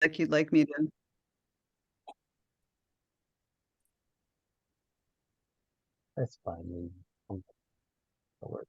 like you'd like me to. That's fine. That'll work.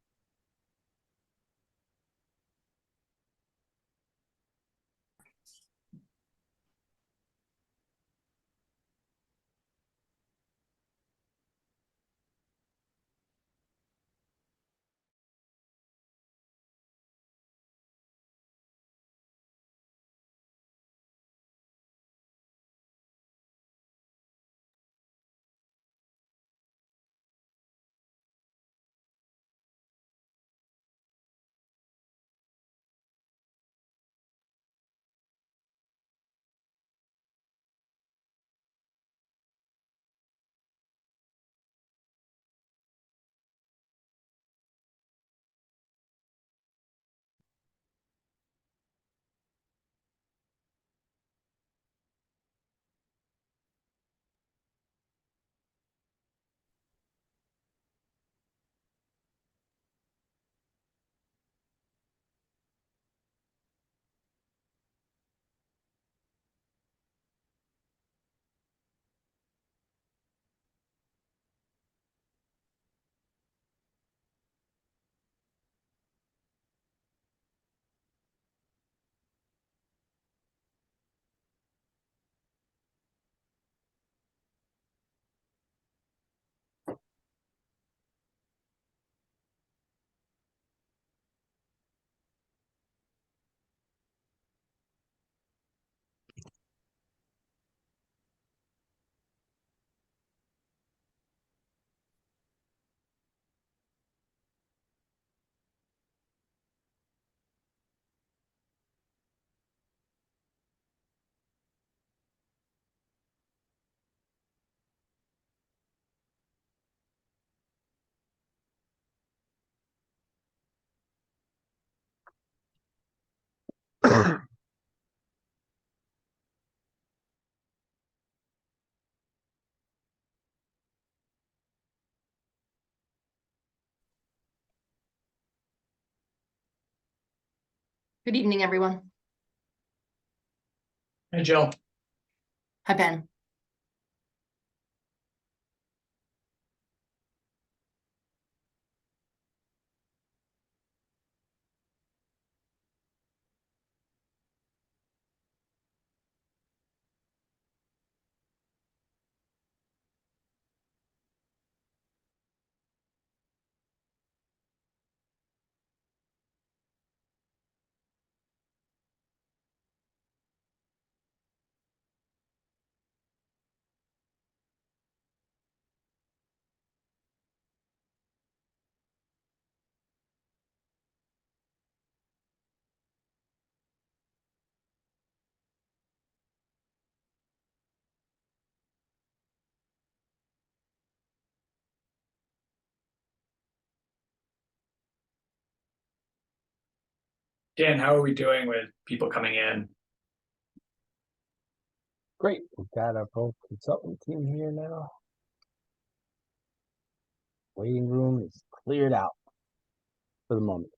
Good evening, everyone. Hey, Jill. Hi, Ben. Dan, how are we doing with people coming in? Great. We've got our both consultant team here now. Waiting room is cleared out for the moment.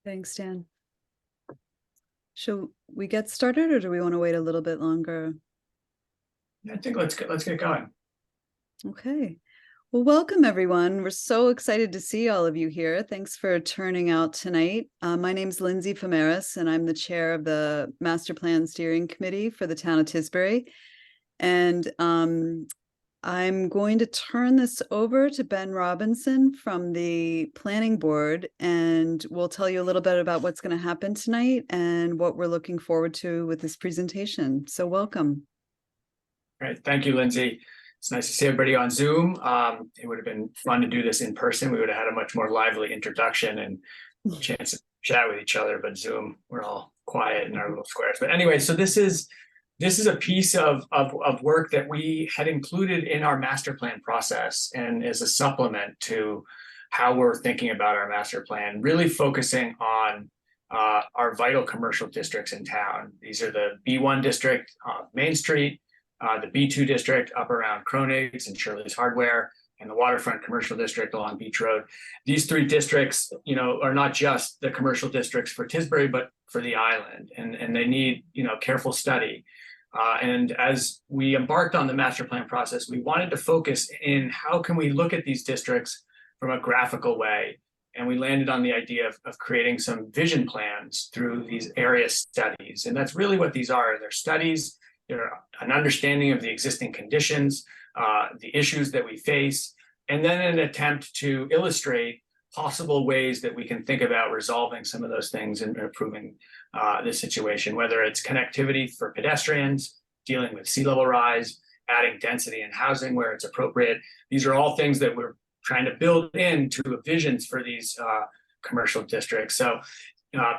Thanks, Dan. Shall we get started, or do we want to wait a little bit longer? I think let's get going. Okay. Well, welcome everyone. We're so excited to see all of you here. Thanks for turning out tonight. My name's Lindsay Fimeris, and I'm the chair of the Master Plan Steering Committee for the town of Tisbury. And I'm going to turn this over to Ben Robinson from the planning board, and we'll tell you a little bit about what's going to happen tonight and what we're looking forward to with this presentation. So welcome. Great. Thank you, Lindsay. It's nice to see everybody on Zoom. It would have been fun to do this in person. We would have had a much more lively introduction and chance to chat with each other, but Zoom, we're all quiet in our little squares. But anyway, so this is a piece of work that we had included in our master plan process and as a supplement to how we're thinking about our master plan, really focusing on our vital commercial districts in town. These are the B1 district, Main Street, the B2 district up around Kronig's and Shirley's Hardware, and the waterfront commercial district along Beach Road. These three districts, are not just the commercial districts for Tisbury, but for the island, and they need, careful study. And as we embarked on the master plan process, we wanted to focus in how can we look at these districts from a graphical way. And we landed on the idea of creating some vision plans through these area studies. And that's really what these are. They're studies, they're an understanding of the existing conditions, the issues that we face, and then an attempt to illustrate possible ways that we can think about resolving some of those things and improving the situation, whether it's connectivity for pedestrians, dealing with sea level rise, adding density in housing where it's appropriate. These are all things that we're trying to build into visions for these commercial districts. So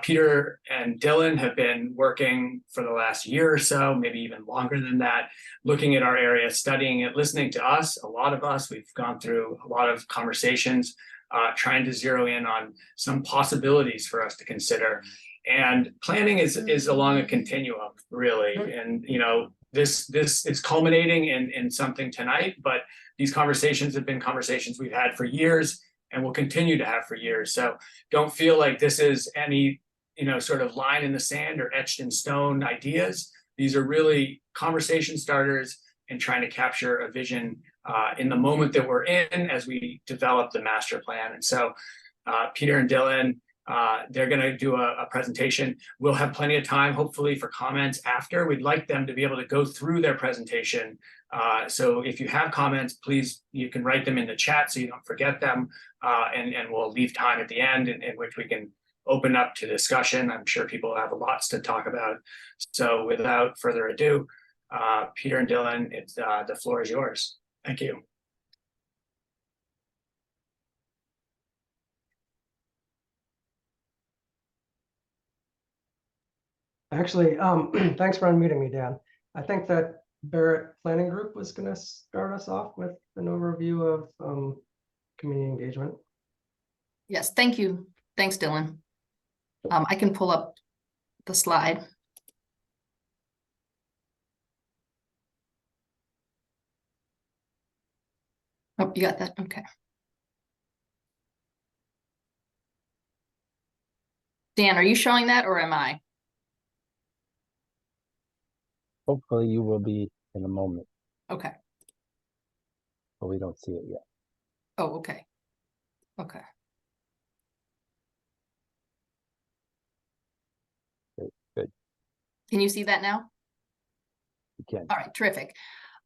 Peter and Dylan have been working for the last year or so, maybe even longer than that, looking at our area, studying it, listening to us, a lot of us. We've gone through a lot of conversations, trying to zero in on some possibilities for us to consider. And planning is along a continuum, really. And, this is culminating in something tonight, but these conversations have been conversations we've had for years and will continue to have for years. So don't feel like this is any, sort of line in the sand or etched in stone ideas. These are really conversation starters and trying to capture a vision in the moment that we're in as we develop the master plan. And so Peter and Dylan, they're going to do a presentation. We'll have plenty of time, hopefully, for comments after. We'd like them to be able to go through their presentation. So if you have comments, please, you can write them in the chat so you don't forget them. And we'll leave time at the end in which we can open up to discussion. I'm sure people have lots to talk about. So without further ado, Peter and Dylan, the floor is yours. Thank you. Actually, thanks for unmuting me, Dan. I think that Barrett Planning Group was going to start us off with an overview of community engagement. Yes, thank you. Thanks, Dylan. I can pull up the slide. Oh, you got that? Okay. Dan, are you showing that or am I? Hopefully you will be in a moment, Okay. but we don't see it yet. Oh, okay. Okay. Good. Can you see that now? You can. All right, terrific.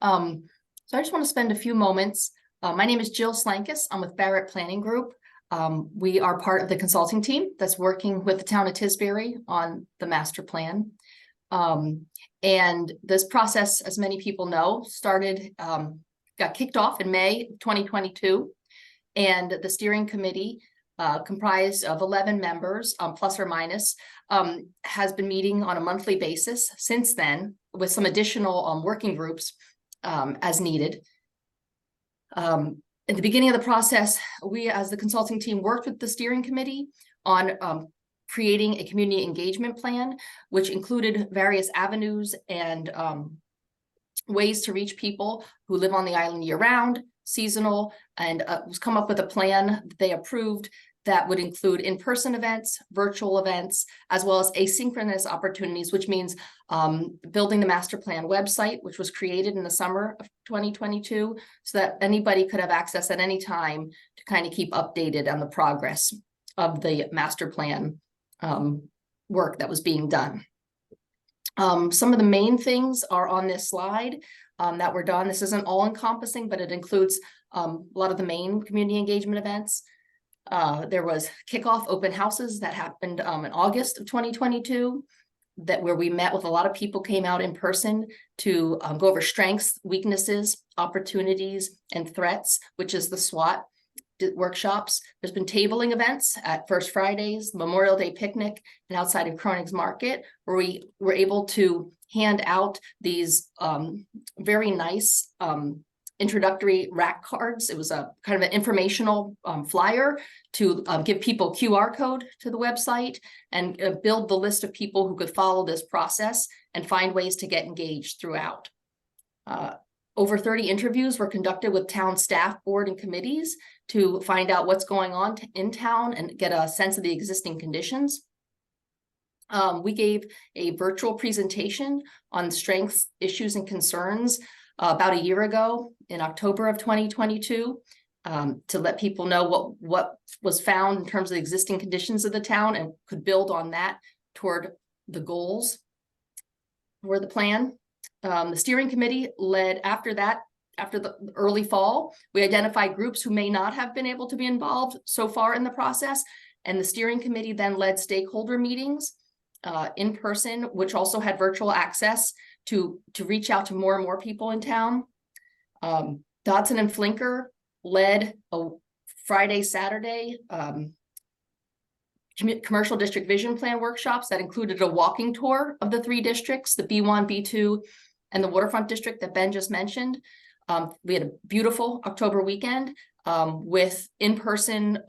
So I just want to spend a few moments. My name is Jill Slankus. I'm with Barrett Planning Group. We are part of the consulting team that's working with the town of Tisbury on the master plan. And this process, as many people know, got kicked off in May 2022. And the steering committee, comprised of 11 members, plus or minus, has been meeting on a monthly basis since then, with some additional working groups as needed. At the beginning of the process, we as the consulting team worked with the steering committee on creating a community engagement plan, which included various avenues and ways to reach people who live on the island year-round, seasonal, and was come up with a plan that they approved that would include in-person events, virtual events, as well as asynchronous opportunities, which means building the master plan website, which was created in the summer of 2022, so that anybody could have access at any time to kind of keep updated on the progress of the master plan work that was being done. Some of the main things are on this slide that were done. This isn't all encompassing, but it includes a lot of the main community engagement events. There was kickoff open houses that happened in August of 2022, where we met with a lot of people, came out in person to go over strengths, weaknesses, opportunities, and threats, which is the SWOT workshops. There's been tabling events at First Fridays, Memorial Day picnic, and outside of Cronin's Market, where we were able to hand out these very nice introductory rack cards. It was a kind of an informational flyer to give people QR code to the website and build the list of people who could follow this process and find ways to get engaged throughout. Over 30 interviews were conducted with town staff, board, and committees to find out what's going on in town and get a sense of the existing conditions. We gave a virtual presentation on strengths, issues, and concerns about a year ago in October of 2022 to let people know what was found in terms of the existing conditions of the town and could build on that toward the goals for the plan. The steering committee led after the early fall, we identified groups who may not have been able to be involved so far in the process. And the steering committee then led stakeholder meetings in person, which also had virtual access to reach out to more and more people in town. Dodson and Flinker led a Friday, Saturday commercial district vision plan workshops that included a walking tour of the 3 districts, the B1, B2, and the waterfront district that Ben just mentioned. We had a beautiful October weekend with in-person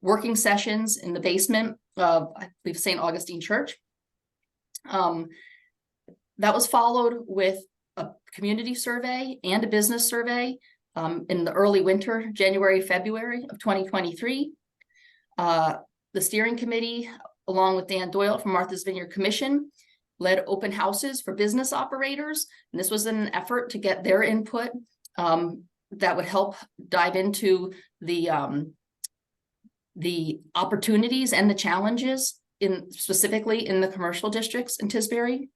working sessions in the basement of, I believe, St. Augustine Church. That was followed with a community survey and a business survey in the early winter, January, February of 2023. The steering committee, along with Dan Doyle from Martha's Vineyard Commission, led open houses for business operators. And this was an effort to get their input that would help dive into the opportunities and the challenges specifically in the commercial districts in Tisbury.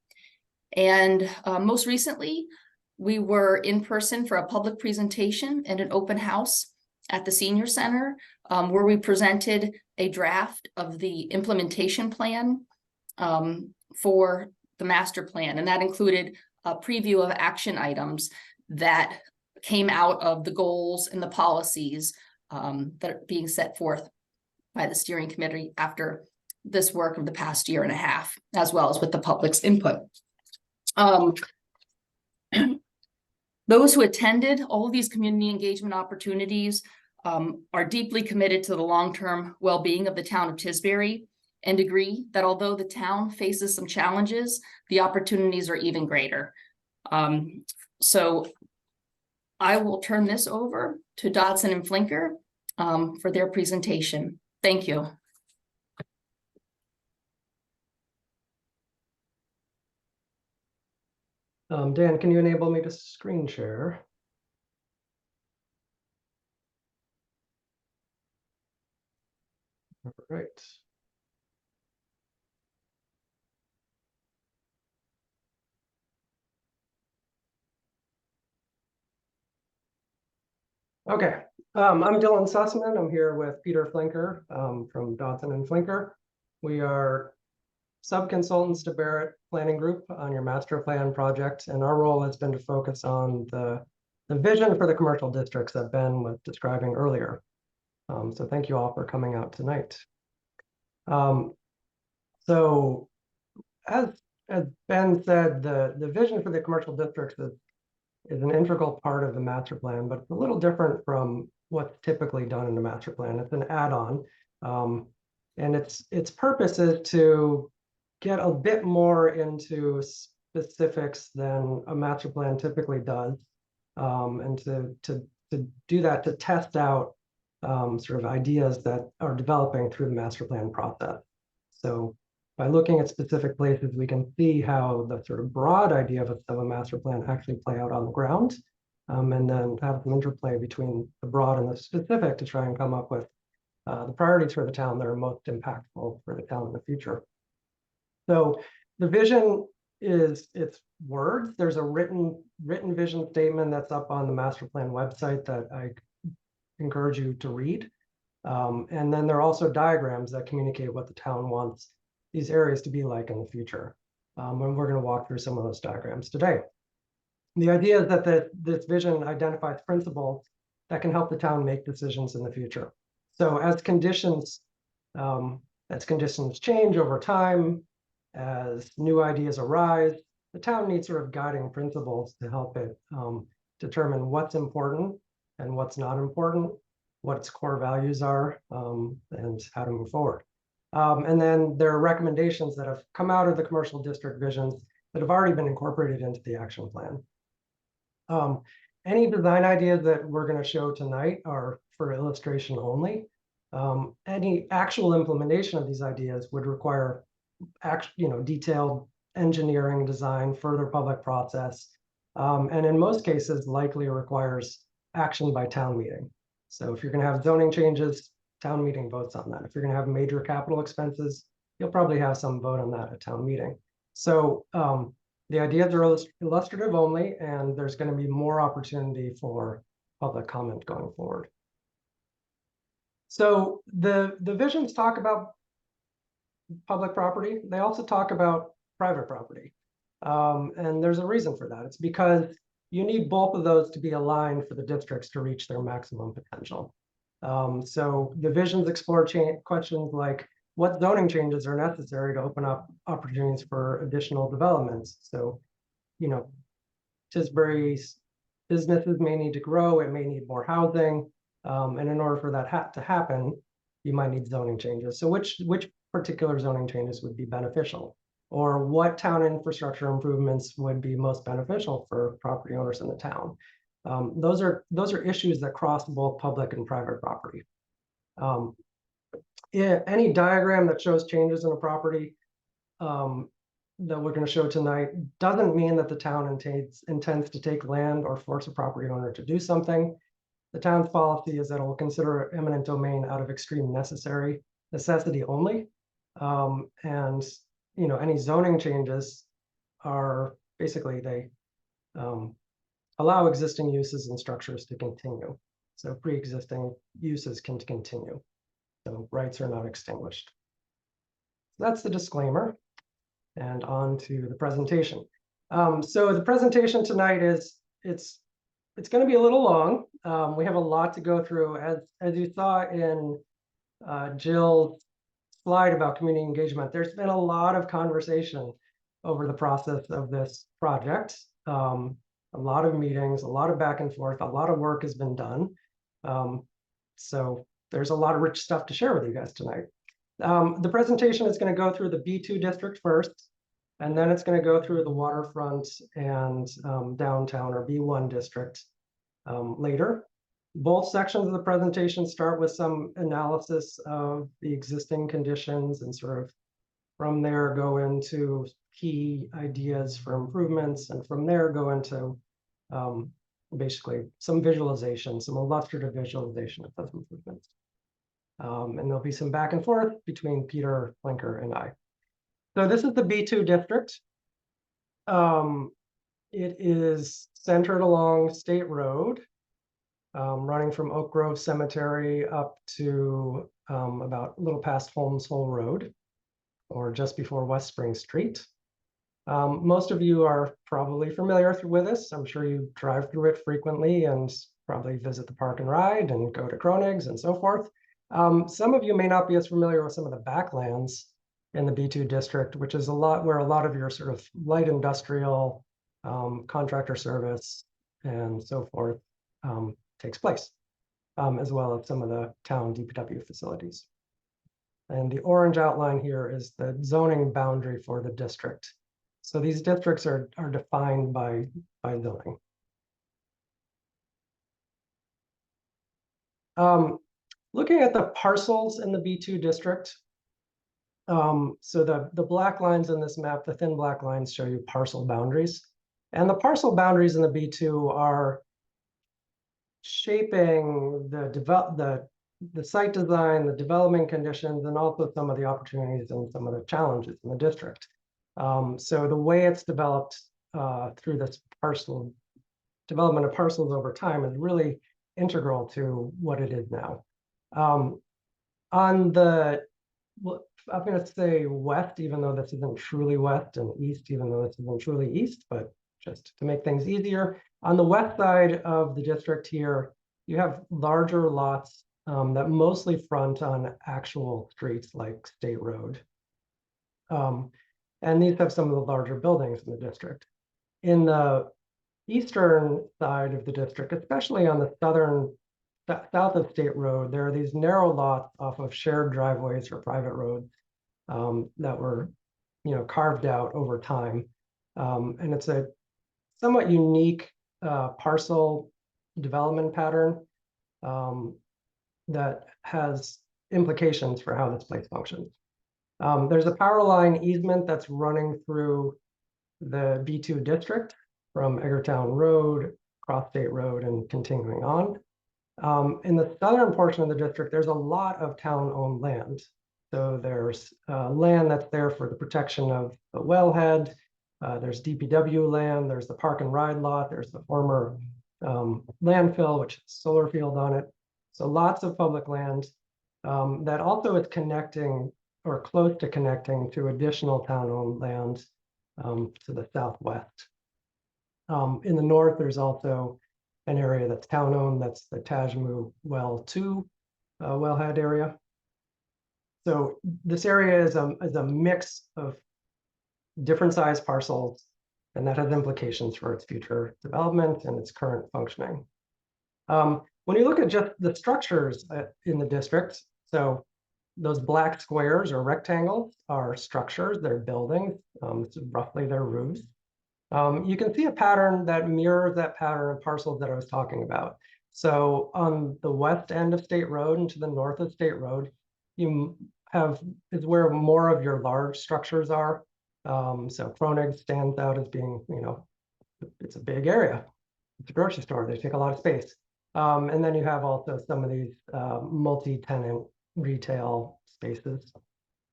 And most recently, we were in person for a public presentation and an open house at the Senior Center, where we presented a draft of the implementation plan for the master plan. And that included a preview of action items that came out of the goals and the policies that are being set forth by the steering committee after this work of the past year and a half, as well as with the public's input. Those who attended all of these community engagement opportunities are deeply committed to the long-term well-being of the town of Tisbury and agree that although the town faces some challenges, the opportunities are even greater. So I will turn this over to Dodson and Flinker for their presentation. Thank you. Dan, can you enable me to screen share? All right. Okay, I'm Dylan Sussman. I'm here with Peter Flinker from Dodson and Flinker. We are sub-consultants to Barrett Planning Group on your master plan project, and our role has been to focus on the vision for the commercial districts that Ben was describing earlier. So thank you all for coming out tonight. So as Ben said, the vision for the commercial districts is an integral part of the master plan, but it's a little different from what's typically done in the master plan. It's an add-on, and its purpose is to get a bit more into specifics than a master plan typically does, and to do that, to test out sort of ideas that are developing through the master plan process. So by looking at specific places, we can see how the sort of broad idea of a master plan actually play out on the ground, and then have some interplay between the broad and the specific to try and come up with the priorities for the town that are most impactful for the town in the future. So the vision is its words. There's a written vision statement that's up on the master plan website that I encourage you to read. And then there are also diagrams that communicate what the town wants these areas to be like in the future. And we're going to walk through some of those diagrams today. The idea is that this vision identifies principles that can help the town make decisions in the future. So as conditions change over time, as new ideas arise, the town needs sort of guiding principles to help it determine what's important and what's not important, what its core values are, and how to move forward. And then there are recommendations that have come out of the commercial district visions that have already been incorporated into the action plan. Any design ideas that we're going to show tonight are for illustration only. Any actual implementation of these ideas would require detailed engineering design, further public process, and in most cases likely requires action by town meeting. So if you're going to have zoning changes, town meeting votes on that. If you're going to have major capital expenses, you'll probably have some vote on that at town meeting. So the ideas are illustrative only, and there's going to be more opportunity for public comment going forward. So the visions talk about public property. They also talk about private property. And there's a reason for that. It's because you need both of those to be aligned for the districts to reach their maximum potential. So the visions explore questions like what zoning changes are necessary to open up opportunities for additional developments. So, Tisbury's businesses may need to grow, it may need more housing. And in order for that to happen, you might need zoning changes. So which particular zoning changes would be beneficial? Or what town infrastructure improvements would be most beneficial for property owners in the town? Those are issues that cross both public and private property. Any diagram that shows changes in a property that we're going to show tonight doesn't mean that the town intends to take land or force a property owner to do something. The town's policy is that it will consider eminent domain out of extreme necessity only. And any zoning changes are basically they allow existing uses and structures to continue. So pre-existing uses can continue. So rights are not extinguished. So that's the disclaimer. And on to the presentation. So the presentation tonight is it's going to be a little long. We have a lot to go through. As you saw in Jill's slide about community engagement, there's been a lot of conversation over the process of this project. A lot of meetings, a lot of back and forth, a lot of work has been done. So there's a lot of rich stuff to share with you guys tonight. The presentation is going to go through the B2 district first, and then it's going to go through the waterfront and downtown or B1 district later. Both sections of the presentation start with some analysis of the existing conditions and sort of from there go into key ideas for improvements, and from there go into basically some visualization, some illustrative visualization of those improvements. And there'll be some back and forth between Peter, Blinker, and I. So this is the B2 district. It is centered along State Road, running from Oak Grove Cemetery up to about a little past Holmes Hole Road, or just before West Spring Street. Most of you are probably familiar with this. I'm sure you drive through it frequently and probably visit the park and ride and go to Kronig's and so forth. Some of you may not be as familiar with some of the backlands in the B2 district, which is where a lot of your sort of light industrial, contractor service and so forth takes place, as well as some of the town DPW facilities. And the orange outline here is the zoning boundary for the district. So these districts are defined by zoning. Looking at the parcels in the B2 district, so the black lines in this map, the thin black lines show you parcel boundaries. And the parcel boundaries in the B2 are shaping the site design, the development conditions, and also some of the opportunities and some of the challenges in the district. So the way it's developed through this development of parcels over time is really integral to what it is now. On the, I'm going to say west, even though this isn't truly west, and east, even though this isn't truly east, but just to make things easier. On the west side of the district here, you have larger lots that mostly front on actual streets like State Road. And these have some of the larger buildings in the district. In the eastern side of the district, especially on the south of State Road, there are these narrow lots off of shared driveways or private roads that were, carved out over time. And it's a somewhat unique parcel development pattern that has implications for how this place functions. There's a power line easement that's running through the B2 district from Eggertown Road, Cross State Road, and continuing on. In the southern portion of the district, there's a lot of town-owned land. So there's land that's there for the protection of the wellhead. There's DPW land, there's the park and ride lot, there's the former landfill, which has a solar field on it. So lots of public land that also is connecting or close to connecting to additional town-owned land to the southwest. In the north, there's also an area that's town-owned, that's the Tajmu Well 2 wellhead area. So this area is a mix of different size parcels, and that has implications for its future development and its current functioning. When you look at just the structures in the district, so those black squares or rectangles are structures, they're buildings, roughly their roofs. You can see a pattern that mirrors that pattern of parcels that I was talking about. So on the west end of State Road and to the north of State Road, you have is where more of your large structures are. So Kronig stands out as being, it's a big area. It's a grocery store, they take a lot of space. And then you have also some of these multi-tenant retail spaces,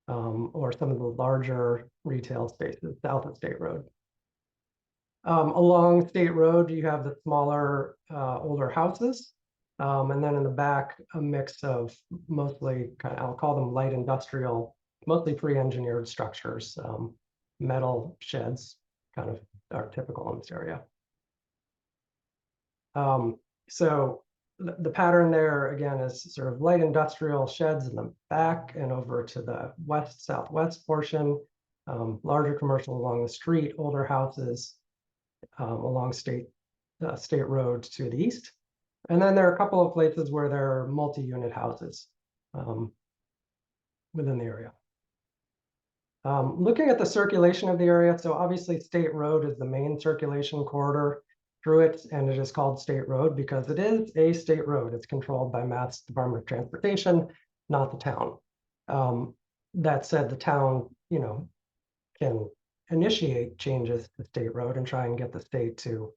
or some of the larger retail spaces south of State Road. Along State Road, you have the smaller, older houses. And then in the back, a mix of mostly, I'll call them light industrial, mostly pre-engineered structures. Metal sheds kind of are typical in this area. So the pattern there, again, is sort of light industrial sheds in the back and over to the west southwest portion, larger commercial along the street, older houses along State Road to the east. And then there are a couple of places where there are multi-unit houses within the area. Looking at the circulation of the area, so obviously State Road is the main circulation corridor through it, and it is called State Road because it is a state road. It's controlled by Mass Department of Transportation, not the town. That said, the town, can initiate changes to State Road and try and get the state to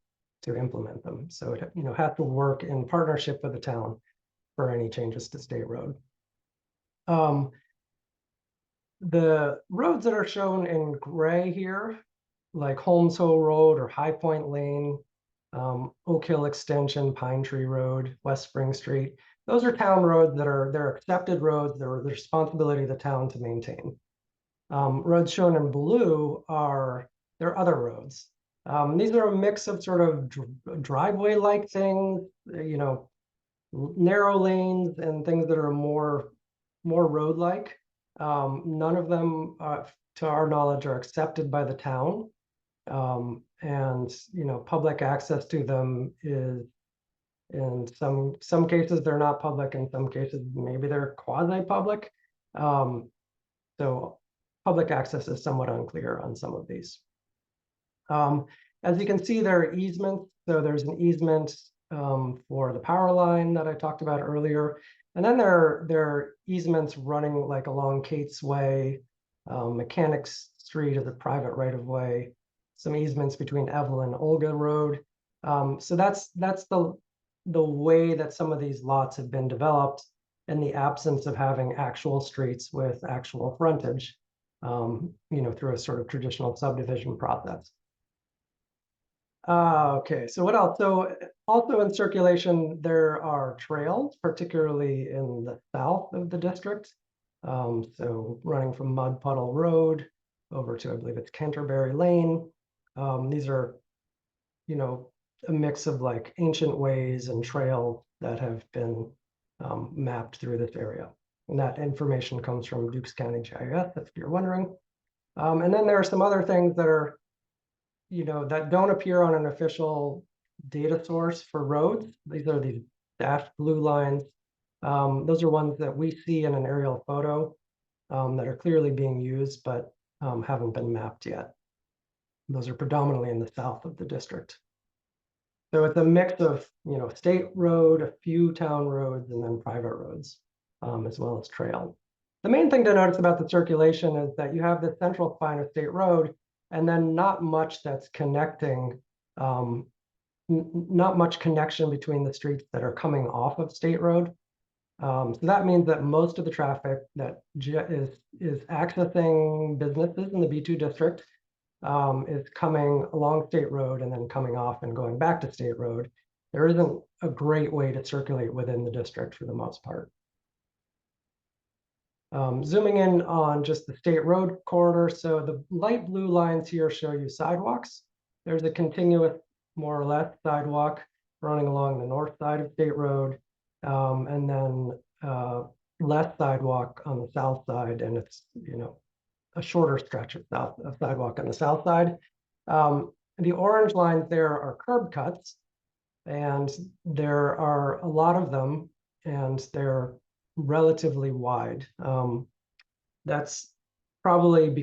implement them. So it, has to work in partnership with the town for any changes to State Road. The roads that are shown in gray here, like Holmes Hill Road or High Point Lane, Oak Hill Extension, Pine Tree Road, West Spring Street, those are town roads they're accepted roads. They're the responsibility of the town to maintain. Roads shown in blue they're other roads. These are a mix of sort of driveway-like things, narrow lanes and things that are more road-like. None of them, to our knowledge, are accepted by the town. And public access to them is, in some cases they're not public, in some cases maybe they're quasi-public. So public access is somewhat unclear on some of these. As you can see, there are easements. So there's an easement for the power line that I talked about earlier. And then there are easements running like along Kate's Way, Mechanics Street is a private right-of-way, some easements between Evelyn and Olga Road. So that's the way that some of these lots have been developed in the absence of having actual streets with actual frontage, through a sort of traditional subdivision process. Okay, so what else? So also in circulation, there are trails, particularly in the south of the district. So running from Mud Puddle Road over to, I believe it's Canterbury Lane. These are, a mix of like ancient ways and trails that have been mapped through this area. And that information comes from Dukes County GIS, if you're wondering. And then there are some other things that are, that don't appear on an official data source for roads. These are these dashed blue lines. Those are ones that we see in an aerial photo that are clearly being used, but haven't been mapped yet. Those are predominantly in the south of the district. So it's a mix of, state road, a few town roads, and then private roads, as well as trail. The main thing to notice about the circulation is that you have the central spine of State Road, and then not much that's connecting, not much connection between the streets that are coming off of State Road. So that means that most of the traffic that is accessing businesses in the B2 district is coming along State Road and then coming off and going back to State Road. There isn't a great way to circulate within the district for the most part. Zooming in on just the State Road corridor. So the light blue lines here show you sidewalks. There's a continuous, more or less, sidewalk running along the north side of State Road, and then less sidewalk on the south side, and it's a shorter stretch of sidewalk on the south side. The orange lines there are curb cuts, and there are a lot of them, and they're relatively wide. That's probably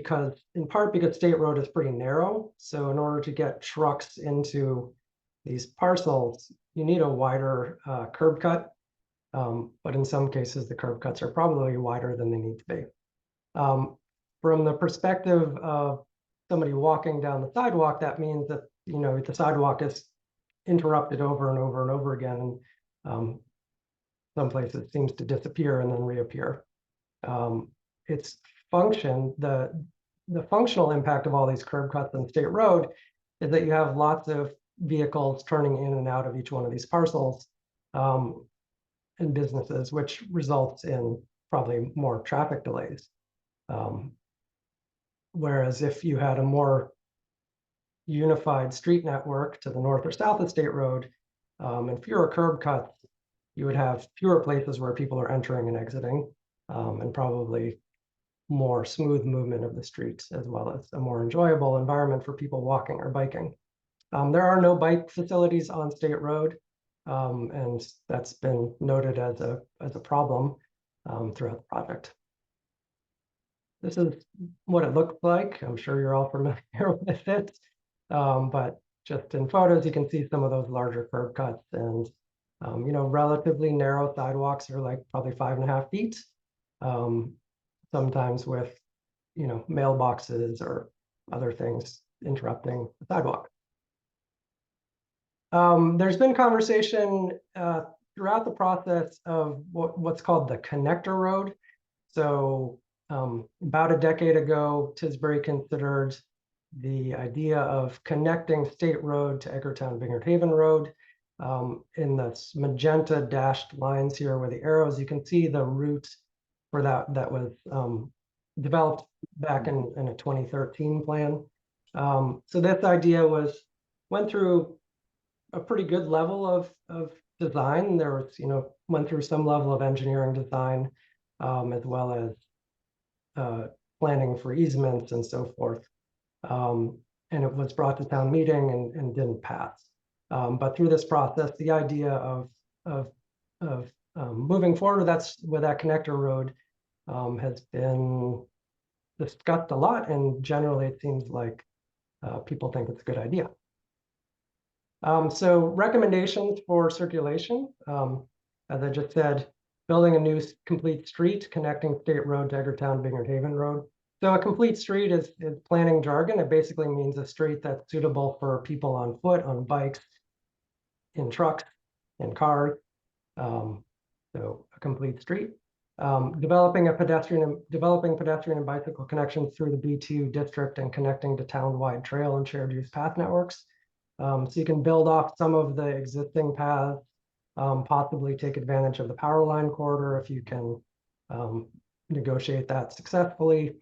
in part because State Road is pretty narrow. So in order to get trucks into these parcels, you need a wider curb cut. But in some cases, the curb cuts are probably wider than they need to be. From the perspective of somebody walking down the sidewalk, that means that the sidewalk is interrupted over and over and over again. And some places it seems to disappear and then reappear. Its function, the functional impact of all these curb cuts on State Road is that you have lots of vehicles turning in and out of each one of these parcels, and businesses, which results in probably more traffic delays. Whereas if you had a more unified street network to the north or south of State Road, and fewer curb cuts, you would have fewer places where people are entering and exiting, and probably more smooth movement of the streets, as well as a more enjoyable environment for people walking or biking. There are no bike facilities on State Road, and that's been noted as a problem throughout the project. This is what it looks like. I'm sure you're all familiar with it, but just in photos, you can see some of those larger curb cuts, and relatively narrow sidewalks are like probably 5.5 feet. Sometimes with mailboxes or other things interrupting the sidewalk. There's been conversation throughout the process of what's called the connector road. So about a decade ago, Tisbury considered the idea of connecting State Road to Edgartown Vineyard Haven Road. In the magenta dashed lines here where the arrows, you can see the route for that was developed back in a 2013 plan. So this idea went through a pretty good level of design. There was, went through some level of engineering design, as well as planning for easements and so forth. And it was brought to town meeting and didn't pass. But through this process, the idea of moving forward with that connector road has been discussed a lot, and generally it seems like people think it's a good idea. So recommendations for circulation, as I just said, building a new complete street connecting State Road to Edgartown Vineyard Haven Road. So a complete street is planning jargon. It basically means a street that's suitable for people on foot, on bikes, in trucks, in cars. So a complete street. Developing pedestrian and bicycle connections through the B2 district and connecting to town-wide trail and shared use path networks. So you can build off some of the existing paths, possibly take advantage of the power line corridor if you can negotiate that successfully.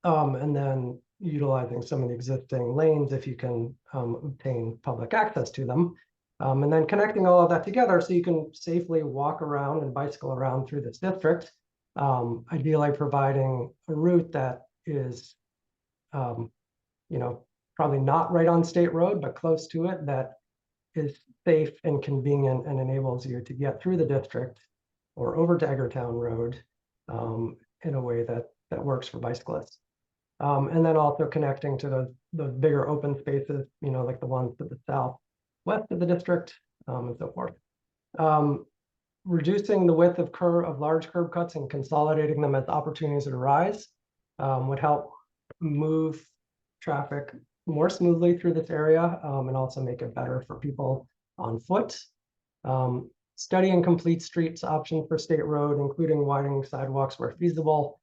And then utilizing some of the existing lanes if you can obtain public access to them. And then connecting all of that together so you can safely walk around and bicycle around through this district, ideally providing a route that is, probably not right on State Road, but close to it, that is safe and convenient and enables you to get through the district or over to Edgartown Road in a way that works for bicyclists. And then also connecting to those bigger open spaces, like the ones to the south west of the district, and so forth. Reducing the width of large curb cuts and consolidating them as opportunities arise would help move traffic more smoothly through this area, and also make it better for people on foot. Studying complete streets option for State Road, including widening sidewalks where feasible,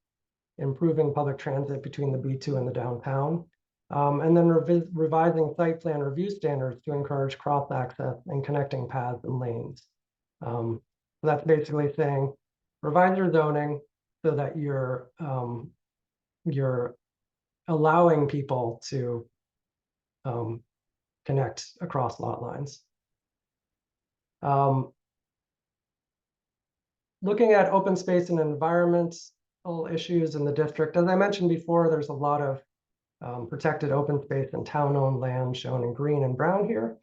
improving public transit between the B2 and the downtown, and then revising site plan review standards to encourage cross access and connecting paths and lanes. So that's basically saying revise your zoning so that you're allowing people to connect across lot lines. Looking at open space and environmental issues in the district, as I mentioned before, there's a lot of protected open space and town-owned land shown in green and brown here.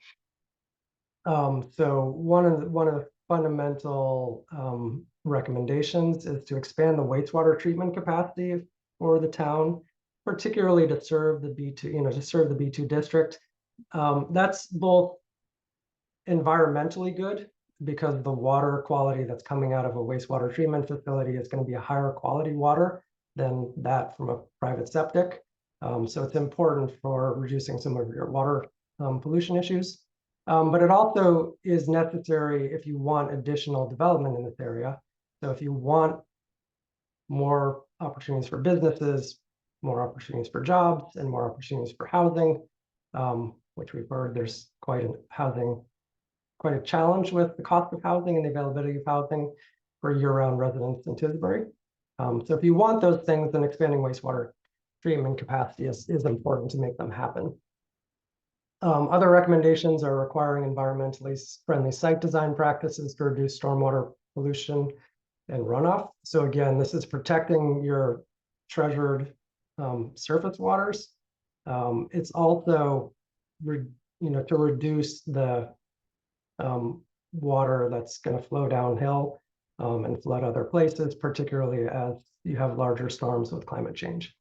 So one of the fundamental recommendations is to expand the wastewater treatment capacity for the town, particularly to serve the B2, to serve the B2 district. That's both environmentally good because the water quality that's coming out of a wastewater treatment facility is going to be a higher quality water than that from a private septic. So it's important for reducing some of your water pollution issues. But it also is necessary if you want additional development in this area. So if you want more opportunities for businesses, more opportunities for jobs, and more opportunities for housing, which we've heard there's quite a challenge with the cost of housing and the availability of housing for year-round residents in Tisbury. So if you want those things, then expanding wastewater treatment capacity is important to make them happen. Other recommendations are requiring environmentally friendly site design practices to reduce stormwater pollution and runoff. So again, this is protecting your treasured surface waters. It's also, to reduce the water that's going to flow downhill and flood other places, particularly as you have larger storms with climate change.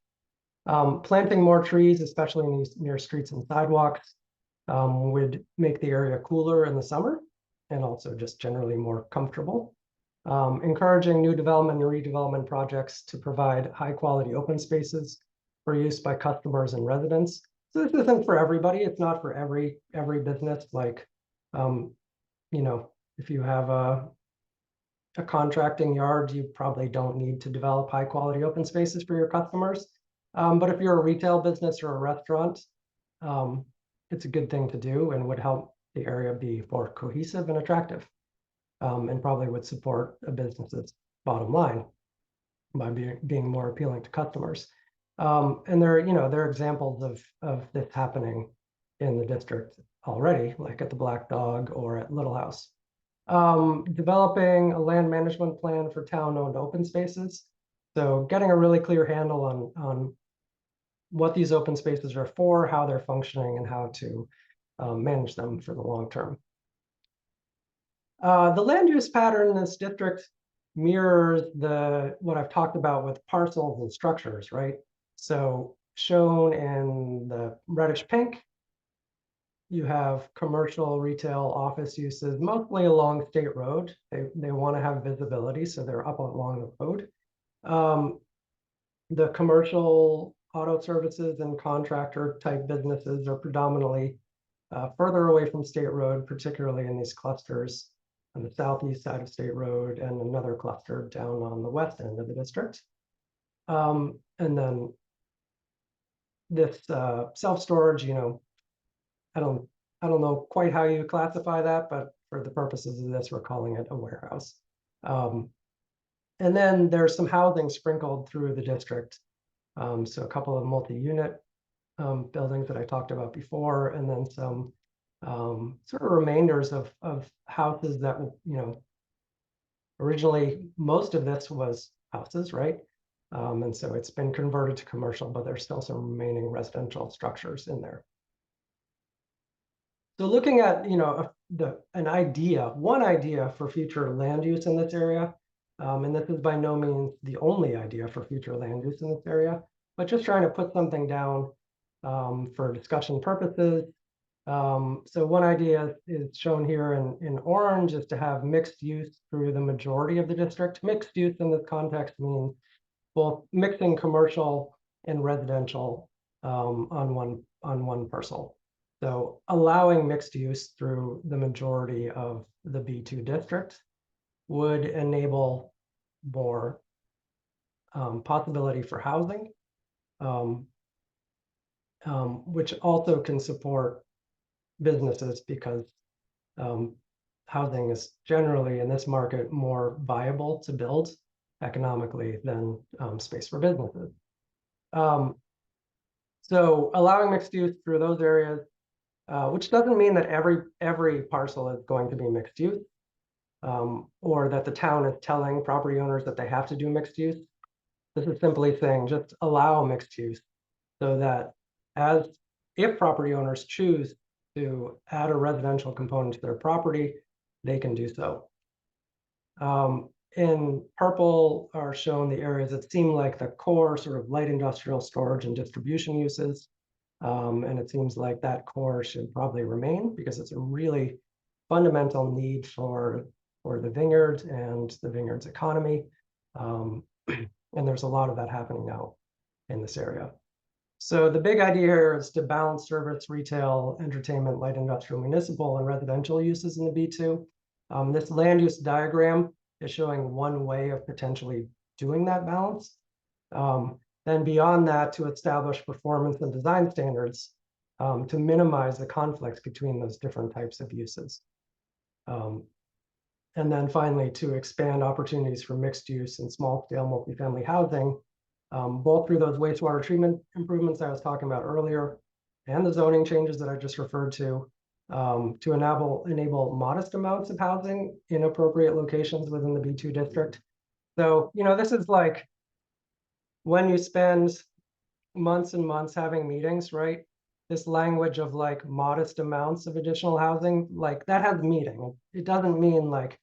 Planting more trees, especially near streets and sidewalks, would make the area cooler in the summer and also just generally more comfortable. Encouraging new development and redevelopment projects to provide high quality open spaces for use by customers and residents. So this isn't for everybody. It's not for every business. Like, if you have a contracting yard, you probably don't need to develop high quality open spaces for your customers. But if you're a retail business or a restaurant, it's a good thing to do and would help the area be more cohesive and attractive, and probably would support a business's bottom line by being more appealing to customers. And there are examples of this happening in the district already, like at the Black Dog or at Little House. Developing a land management plan for town-owned open spaces. So getting a really clear handle on what these open spaces are for, how they're functioning, and how to manage them for the long term. The land use pattern in this district mirrors what I've talked about with parcels and structures, right? So shown in the reddish pink, you have commercial, retail, office uses, mostly along State Road. They want to have visibility, so they're up along the road. The commercial auto services and contractor type businesses are predominantly further away from State Road, particularly in these clusters on the southeast side of State Road and another cluster down on the west end of the district. And then this self-storage, I don't know quite how you classify that, but for the purposes of this, we're calling it a warehouse. And then there's some housing sprinkled through the district. So a couple of multi-unit buildings that I talked about before, and then some sort of remainders of houses that, originally most of this was houses, right? And so it's been converted to commercial, but there's still some remaining residential structures in there. So looking at, one idea for future land use in this area, and this is by no means the only idea for future land use in this area, but just trying to put something down for discussion purposes. So one idea is shown here in orange is to have mixed use through the majority of the district. Mixed use in this context means both mixing commercial and residential on one parcel. So allowing mixed use through the majority of the B2 district would enable more possibility for housing, which also can support businesses because housing is generally in this market more viable to build economically than space for businesses. So allowing mixed use through those areas, which doesn't mean that every parcel is going to be mixed use, or that the town is telling property owners that they have to do mixed use. This is simply saying just allow mixed use so that if property owners choose to add a residential component to their property, they can do so. In purple are shown the areas that seem like the core sort of light industrial storage and distribution uses. And it seems like that core should probably remain because it's a really fundamental need for the vineyards and the vineyards economy. And there's a lot of that happening now in this area. So the big idea here is to balance service, retail, entertainment, light industrial, municipal, and residential uses in the B2. This land use diagram is showing one way of potentially doing that balance. Then beyond that, to establish performance and design standards to minimize the conflicts between those different types of uses. And then finally, to expand opportunities for mixed use and small scale multifamily housing, both through those wastewater treatment improvements I was talking about earlier, and the zoning changes that I just referred to enable modest amounts of housing in appropriate locations within the B2 district. So, this is like when you spend months and months having meetings, right? This language of like modest amounts of additional housing, like that has meaning. It doesn't mean like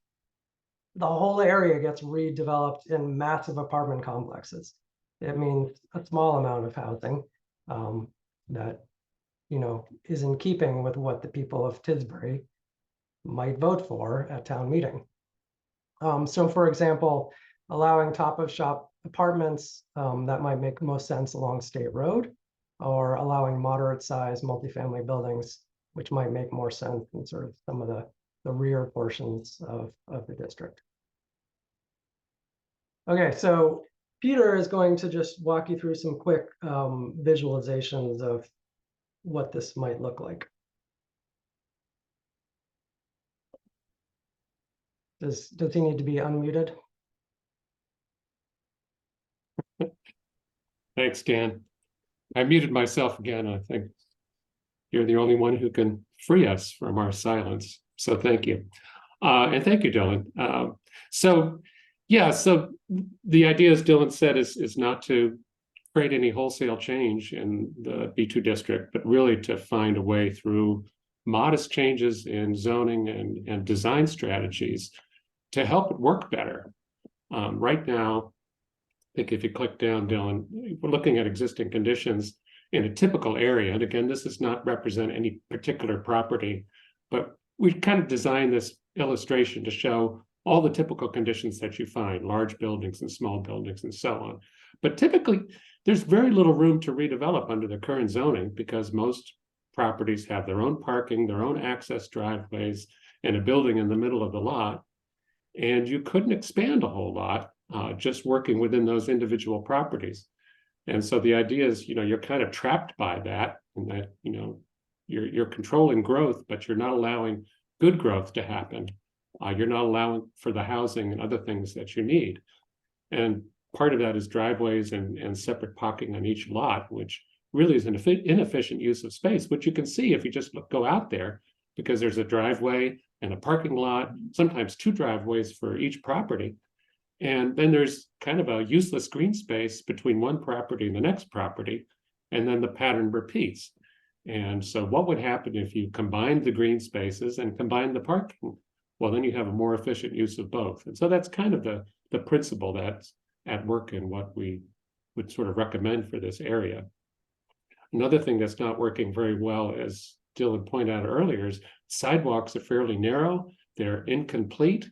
the whole area gets redeveloped in massive apartment complexes. It means a small amount of housing that is in keeping with what the people of Tisbury might vote for at town meeting. So for example, allowing top of shop apartments that might make most sense along State Road, or allowing moderate size multifamily buildings, which might make more sense in sort of some of the rear portions of the district. Okay, so Peter is going to just walk you through some quick visualizations of what this might look like. Does he need to be unmuted? Thanks, Dan. I muted myself again. I think you're the only one who can free us from our silence. So thank you. And thank you, Dylan. So the idea, as Dylan said, is not to create any wholesale change in the B2 district, but really to find a way through modest changes in zoning and design strategies to help it work better. Right now, I think if you click down, Dylan, we're looking at existing conditions in a typical area. And again, this does not represent any particular property, but we kind of designed this illustration to show all the typical conditions that you find, large buildings and small buildings and so on. But typically, there's very little room to redevelop under the current zoning because most properties have their own parking, their own access driveways, and a building in the middle of the lot. And you couldn't expand a whole lot just working within those individual properties. And so the idea is, you're kind of trapped by that, and that, you're controlling growth, but you're not allowing good growth to happen. You're not allowing for the housing and other things that you need. And part of that is driveways and separate parking on each lot, which really is an inefficient use of space, which you can see if you just go out there, because there's a driveway and a parking lot, sometimes two driveways for each property. And then there's kind of a useless green space between one property and the next property, and then the pattern repeats. And so what would happen if you combined the green spaces and combined the parking? Well, then you have a more efficient use of both. And so that's kind of the principle that's at work in what we would sort of recommend for this area. Another thing that's not working very well is Dylan pointed out earlier, is sidewalks are fairly narrow, they're incomplete,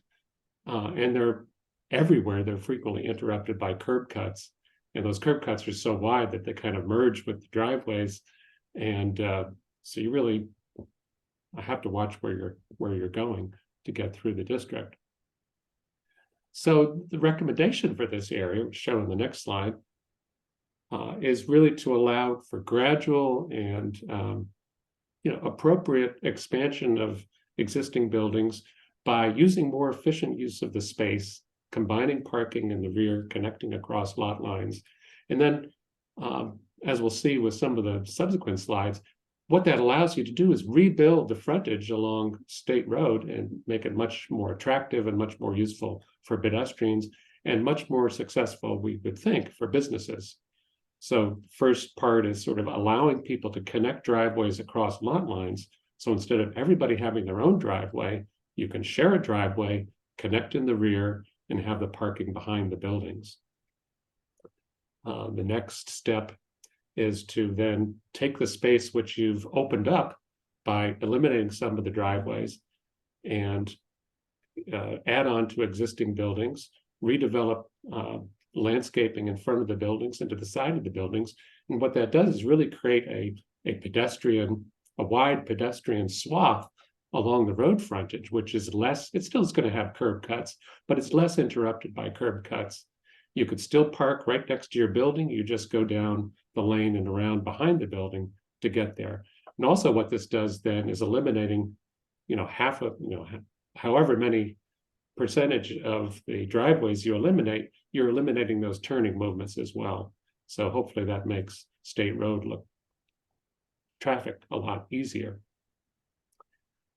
and they're everywhere. They're frequently interrupted by curb cuts. And those curb cuts are so wide that they kind of merge with the driveways. And so you really have to watch where you're going to get through the district. So the recommendation for this area, which is shown on the next slide, is really to allow for gradual and appropriate expansion of existing buildings by using more efficient use of the space, combining parking in the rear, connecting across lot lines. And then, as we'll see with some of the subsequent slides, what that allows you to do is rebuild the frontage along State Road and make it much more attractive and much more useful for pedestrians and much more successful, we would think, for businesses. So first part is sort of allowing people to connect driveways across lot lines. So instead of everybody having their own driveway, you can share a driveway, connect in the rear, and have the parking behind the buildings. The next step is to then take the space which you've opened up by eliminating some of the driveways and add on to existing buildings, redevelop landscaping in front of the buildings and to the side of the buildings. And what that does is really create a wide pedestrian swath along the road frontage, which is less, it still is going to have curb cuts, but it's less interrupted by curb cuts. You could still park right next to your building. You just go down the lane and around behind the building to get there. And also what this does then is eliminating, half of, however many percentage of the driveways you eliminate, you're eliminating those turning movements as well. So hopefully that makes State Road look traffic a lot easier.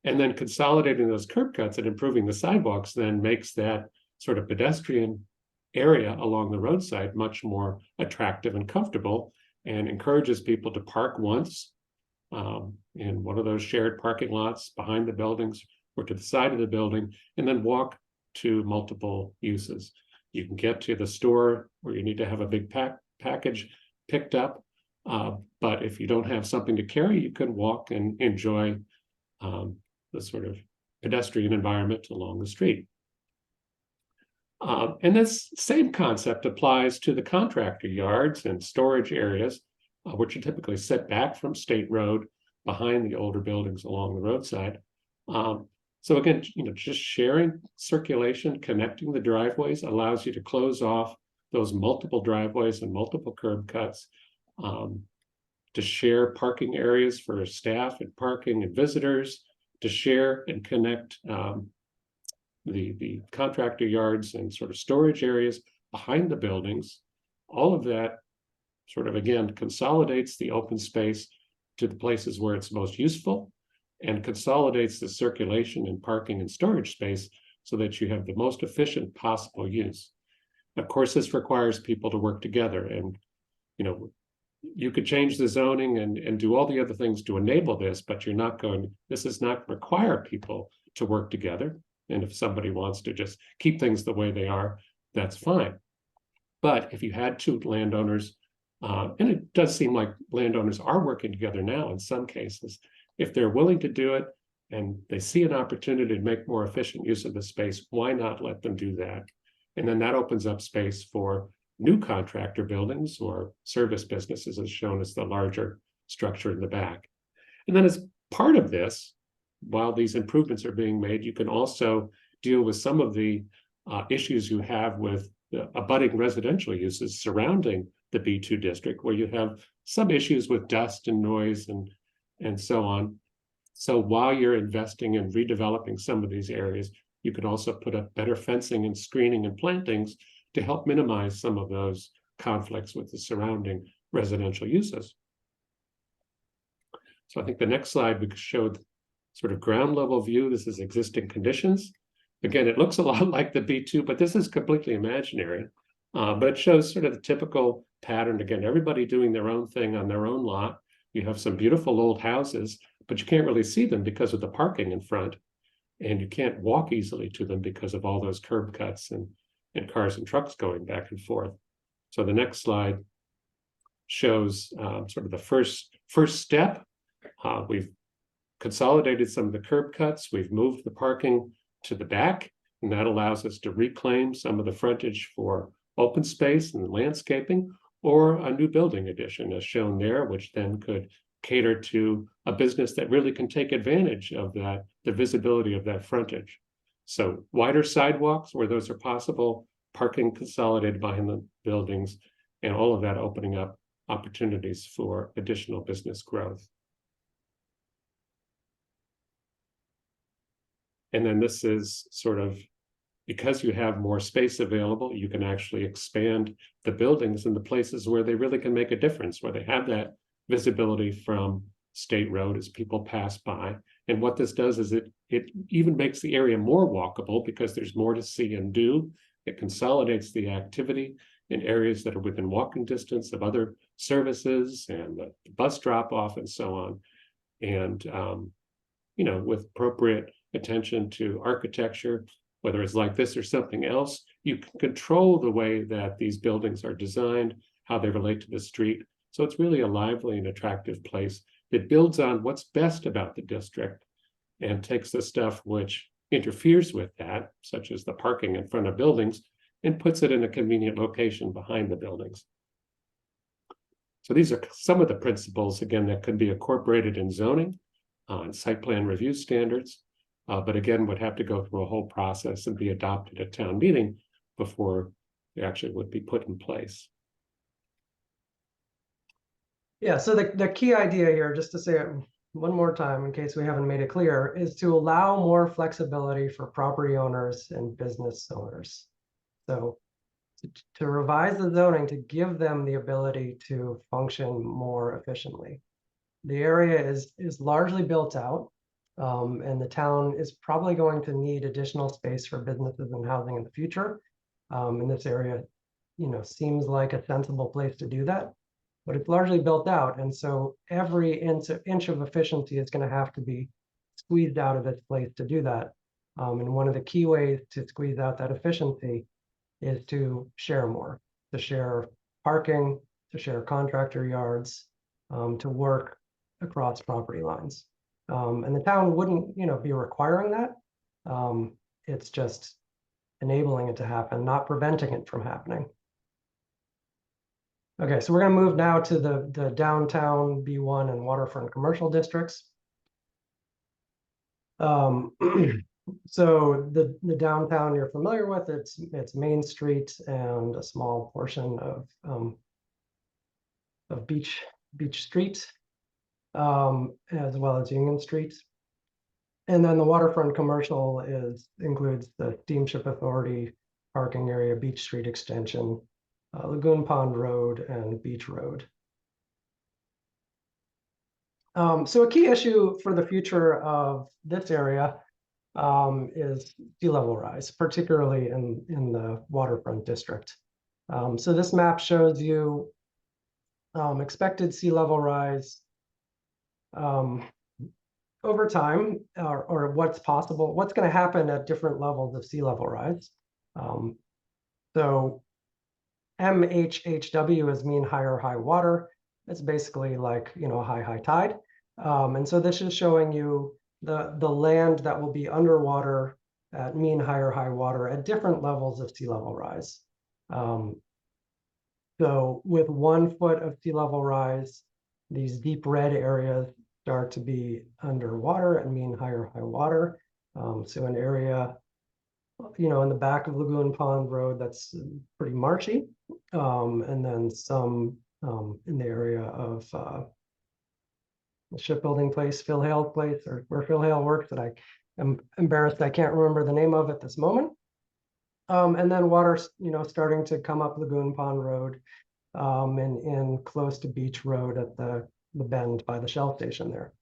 And then consolidating those curb cuts and improving the sidewalks then makes that sort of pedestrian area along the roadside much more attractive and comfortable, and encourages people to park once in one of those shared parking lots behind the buildings or to the side of the building, and then walk to multiple uses. You can get to the store where you need to have a big package picked up, but if you don't have something to carry, you can walk and enjoy the sort of pedestrian environment along the street. And this same concept applies to the contractor yards and storage areas, which are typically set back from State Road behind the older buildings along the roadside. So again, just sharing circulation, connecting the driveways allows you to close off those multiple driveways and multiple curb cuts, to share parking areas for staff and parking and visitors, to share and connect the contractor yards and sort of storage areas behind the buildings. All of that sort of, again, consolidates the open space to the places where it's most useful and consolidates the circulation and parking and storage space so that you have the most efficient possible use. Of course, this requires people to work together, and you could change the zoning and do all the other things to enable this, but this does not require people to work together. And if somebody wants to just keep things the way they are, that's fine. But if you had two landowners, and it does seem like landowners are working together now in some cases, if they're willing to do it and they see an opportunity to make more efficient use of the space, why not let them do that? And then that opens up space for new contractor buildings or service businesses, as shown as the larger structure in the back. And then as part of this, while these improvements are being made, you can also deal with some of the issues you have with the abutting residential uses surrounding the B2 district, where you have some issues with dust and noise and so on. So while you're investing in redeveloping some of these areas, you can also put up better fencing and screening and plantings to help minimize some of those conflicts with the surrounding residential uses. So I think the next slide, we showed sort of ground level view. This is existing conditions. Again, it looks a lot like the B2, but this is completely imaginary. But it shows sort of the typical pattern. Again, everybody doing their own thing on their own lot. You have some beautiful old houses, but you can't really see them because of the parking in front. And you can't walk easily to them because of all those curb cuts and cars and trucks going back and forth. So the next slide shows sort of the first step. We've consolidated some of the curb cuts. We've moved the parking to the back, and that allows us to reclaim some of the frontage for open space and landscaping, or a new building addition as shown there, which then could cater to a business that really can take advantage of that, the visibility of that frontage. So wider sidewalks where those are possible, parking consolidated behind the buildings, and all of that opening up opportunities for additional business growth. And then this is sort of, because you have more space available, you can actually expand the buildings in the places where they really can make a difference, where they have that visibility from State Road as people pass by. And what this does is it even makes the area more walkable because there's more to see and do. It consolidates the activity in areas that are within walking distance of other services and the bus drop off and so on. And, you know, with appropriate attention to architecture, whether it's like this or something else, you can control the way that these buildings are designed, how they relate to the street. So it's really a lively and attractive place that builds on what's best about the district and takes the stuff which interferes with that, such as the parking in front of buildings, and puts it in a convenient location behind the buildings. So these are some of the principles, again, that could be incorporated in zoning, and site plan review standards, but again, would have to go through a whole process and be adopted at town meeting before they actually would be put in place. Yeah, so the key idea here, just to say it one more time in case we haven't made it clear, is to allow more flexibility for property owners and business owners. So to revise the zoning to give them the ability to function more efficiently. The area is largely built out, and the town is probably going to need additional space for businesses and housing in the future. And this area, you know, seems like a sensible place to do that, but it's largely built out. And so every inch of efficiency is going to have to be squeezed out of its place to do that. And one of the key ways to squeeze out that efficiency is to share more, to share parking, to share contractor yards, to work across property lines. And the town wouldn't, you know, be requiring that. It's just enabling it to happen, not preventing it from happening. Okay, so we're going to move now to the downtown B1 and waterfront commercial districts. So the downtown you're familiar with, it's Main Street and a small portion of Beach Street, as well as Union Street. And then the waterfront commercial includes the Steamship Authority parking area, Beach Street extension, Lagoon Pond Road, and Beach Road. So a key issue for the future of this area is sea level rise, particularly in the waterfront district. So this map shows you expected sea level rise over time, or what's possible, what's going to happen at different levels of sea level rise. So MHHW is mean higher high water. It's basically like, you know, high tide. And so this is showing you the land that will be underwater at mean higher high water at different levels of sea level rise. So with 1 foot of sea level rise, these deep red areas start to be underwater at mean higher high water. So an area, you know, in the back of Lagoon Pond Road, that's pretty marshy. And then some in the area of the shipbuilding place, Phil Hale place, or where Phil Hale works, that I am embarrassed I can't remember the name of at this moment. And then water, you know, starting to come up Lagoon Pond Road, and in close to Beach Road at the bend by the Shell station there.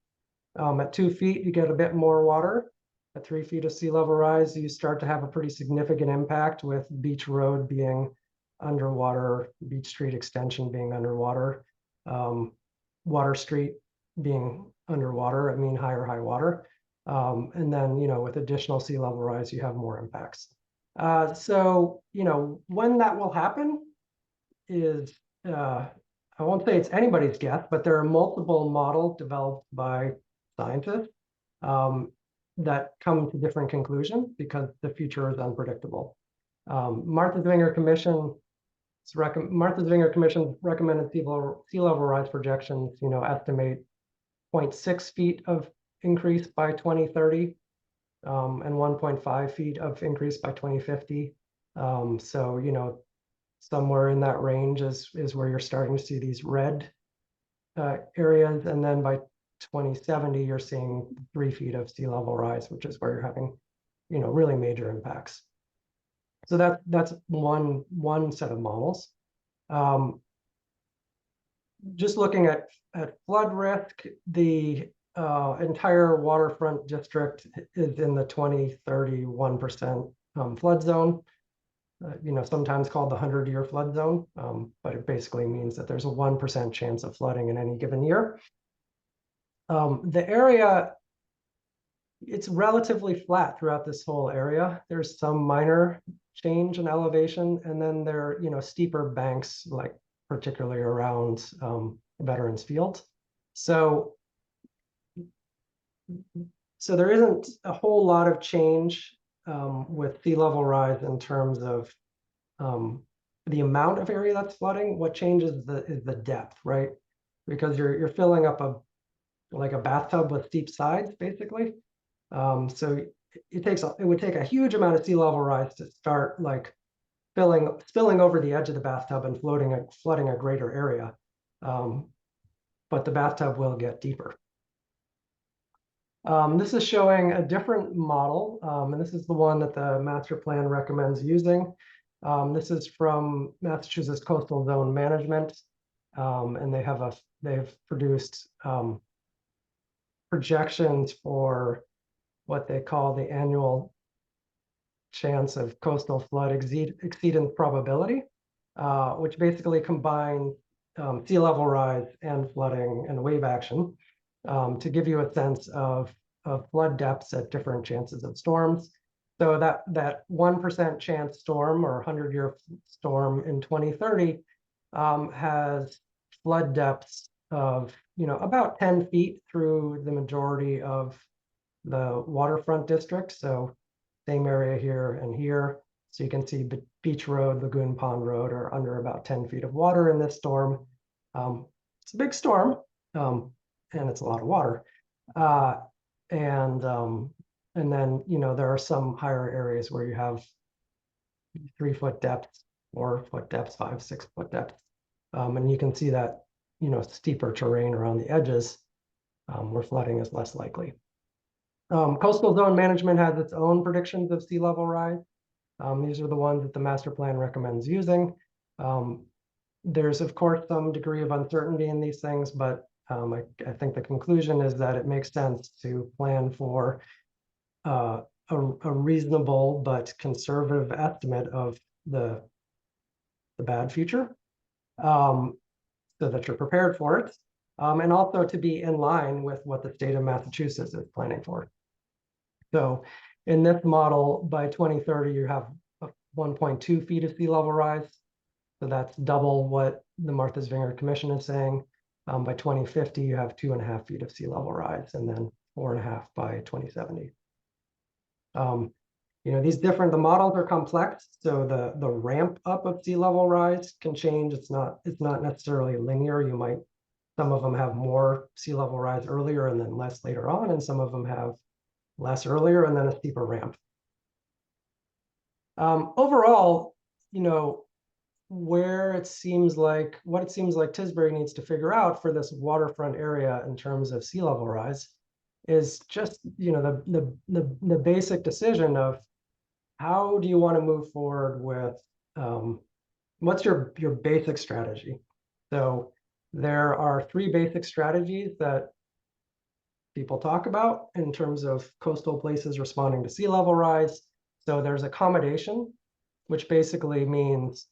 At 2 feet, you get a bit more water. At 3 feet of sea level rise, you start to have a pretty significant impact with Beach Road being underwater, Beach Street extension being underwater, Water Street being underwater at mean higher high water. And then, you know, with additional sea level rise, you have more impacts. So, you know, when that will happen is, I won't say it's anybody's guess, but there are multiple models developed by scientists that come to different conclusions because the future is unpredictable. Martha's Vineyard Commission recommended sea level rise projections, estimate 0.6 feet of increase by 2030 and 1.5 feet of increase by 2050. So, somewhere in that range is where you're starting to see these red areas. And then by 2070, you're seeing 3 feet of sea level rise, which is where you're having, really major impacts. So that's one set of models. Just looking at flood risk, the entire waterfront district is in the 20-31% flood zone. Sometimes called the 100-year flood zone, but it basically means that there's a 1% chance of flooding in any given year. The area, it's relatively flat throughout this whole area. There's some minor change in elevation, and then there are, steeper banks, like particularly around Veterans Field. So there isn't a whole lot of change with sea level rise in terms of the amount of area that's flooding. What changes is the depth, right? Because you're filling up like a bathtub with steep sides, basically. So it would take a huge amount of sea level rise to start like spilling over the edge of the bathtub and flooding a greater area. But the bathtub will get deeper. This is showing a different model, and this is the one that the master plan recommends using. This is from Massachusetts Coastal Zone Management, and they've produced projections for what they call the annual chance of coastal flood exceedance probability, which basically combine sea level rise and flooding and wave action to give you a sense of flood depths at different chances of storms. So that 1% chance storm or 100-year storm in 2030 has flood depths of about 10 feet through the majority of the waterfront district. So same area here and here. So you can see Beach Road, Lagoon Pond Road are under about 10 feet of water in this storm. It's a big storm, and it's a lot of water. And then, there are some higher areas where you have 3-foot depths, 4-foot depths, 5-6-foot depths. And you can see that, steeper terrain around the edges where flooding is less likely. Coastal Zone Management has its own predictions of sea level rise. These are the ones that the master plan recommends using. There's, of course, some degree of uncertainty in these things, but I think the conclusion is that it makes sense to plan for a reasonable but conservative estimate of the bad future, so that you're prepared for it, and also to be in line with what the state of Massachusetts is planning for. So in this model, by 2030, you have 1.2 feet of sea level rise. So that's double what the Martha's Vineyard Commission is saying. By 2050, you have 2.5 feet of sea level rise, and then 4.5 by 2070. The models are complex, so the ramp up of sea level rise can change. It's not necessarily linear. Some of them have more sea level rise earlier and then less later on, and some of them have less earlier and then a steeper ramp. Overall, what it seems like Tisbury needs to figure out for this waterfront area in terms of sea level rise is just the basic decision of how do you want to move forward with what's your basic strategy. So there are 3 basic strategies that people talk about in terms of coastal places responding to sea level rise. So there's accommodation, which basically means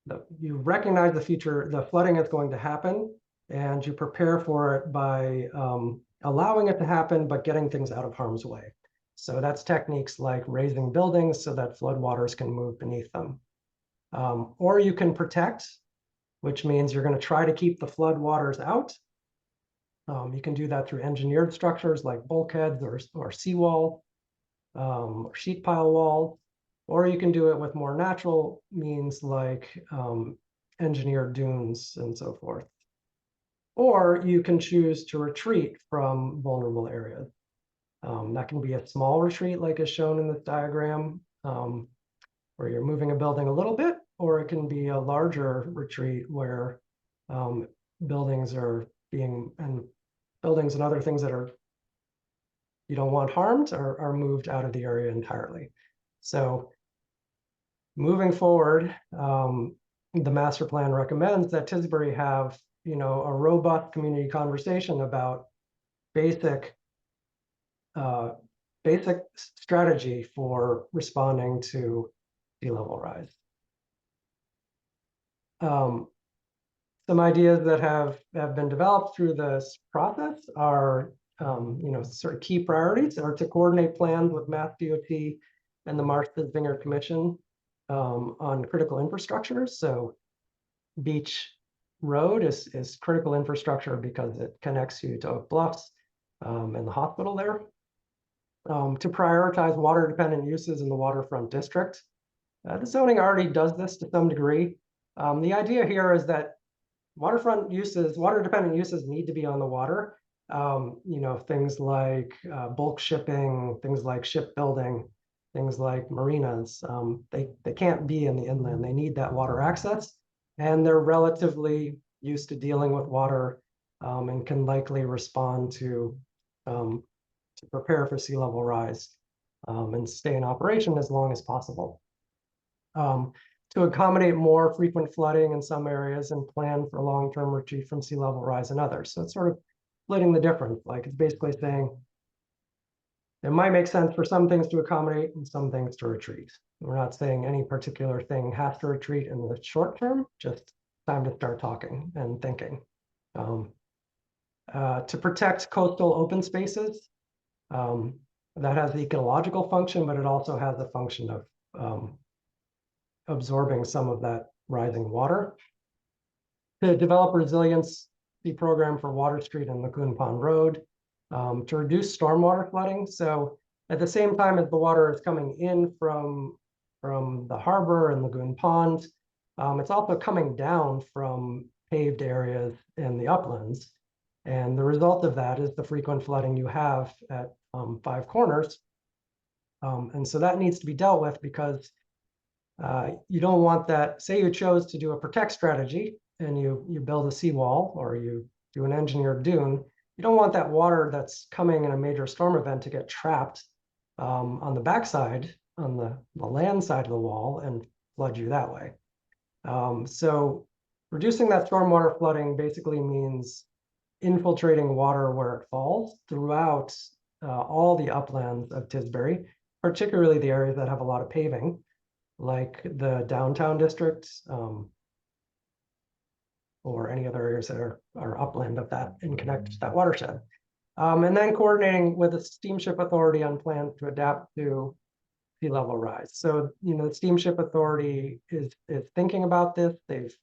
that you recognize the flooding is going to happen, and you prepare for it by allowing it to happen, but getting things out of harm's way. So that's techniques like raising buildings so that floodwaters can move beneath them. Or you can protect, which means you're going to try to keep the floodwaters out, You can do that through engineered structures like bulkheads or seawall, or sheet pile walls, or you can do it with more natural means like engineered dunes and so forth. Or you can choose to retreat from vulnerable areas. That can be a small retreat like is shown in this diagram, where you're moving a building a little bit, or it can be a larger retreat where buildings and other things that are you don't want harmed are moved out of the area entirely. So moving forward, the master plan recommends that Tisbury have, a robust community conversation about basic strategy for responding to sea level rise. Some ideas that have been developed through this process are, sort of key priorities are to coordinate plans with Mass DOT and the Martha's Vineyard Commission on critical infrastructure. So Beach Road is critical infrastructure because it connects you to Oak Bluffs and the hospital there. To prioritize water dependent uses in the waterfront district. The zoning already does this to some degree. The idea here is that water dependent uses need to be on the water. Things like bulk shipping, things like shipbuilding, things like marinas. They can't be in the inland. They need that water access, and they're relatively used to dealing with water and can likely respond to prepare for sea level rise and stay in operation as long as possible. To accommodate more frequent flooding in some areas and plan for long-term retreat from sea level rise in others. So it's sort of splitting the difference. Like it's basically saying it might make sense for some things to accommodate and some things to retreat. We're not saying any particular thing has to retreat in the short term, just time to start talking and thinking. To protect coastal open spaces, that has the ecological function, but it also has the function of absorbing some of that rising water. To develop a resiliency program for Water Street and Lagoon Pond Road, to reduce stormwater flooding. So at the same time as the water is coming in from the harbor and Lagoon Pond, it's also coming down from paved areas in the uplands. And the result of that is the frequent flooding you have at Five Corners. And so that needs to be dealt with because you don't want that. Say you chose to do a protect strategy and you build a seawall or you do an engineered dune. You don't want that water that's coming in a major storm event to get trapped on the backside, on the land side of the wall and flood you that way. So reducing that stormwater flooding basically means infiltrating water where it falls throughout all the uplands of Tisbury, particularly the areas that have a lot of paving, like the downtown district, or any other areas that are upland of that and connect to that watershed. And then coordinating with the Steamship Authority on plans to adapt to sea level rise. So, the Steamship Authority is thinking about this. They've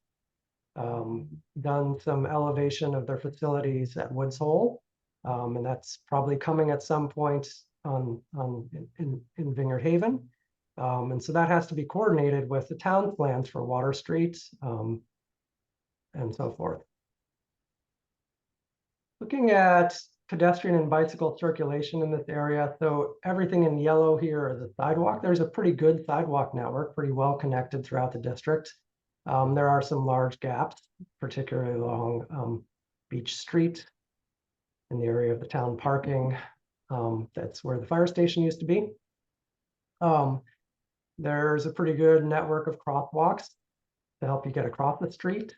done some elevation of their facilities at Woods Hole, and that's probably coming at some point in Vineyard Haven. And so that has to be coordinated with the town plans for Water Street and so forth. Looking at pedestrian and bicycle circulation in this area. So everything in yellow here is a sidewalk. There's a pretty good sidewalk network, pretty well connected throughout the district. There are some large gaps, particularly along Beach Street in the area of the town parking. That's where the fire station used to be. There's a pretty good network of crosswalks to help you get across the street.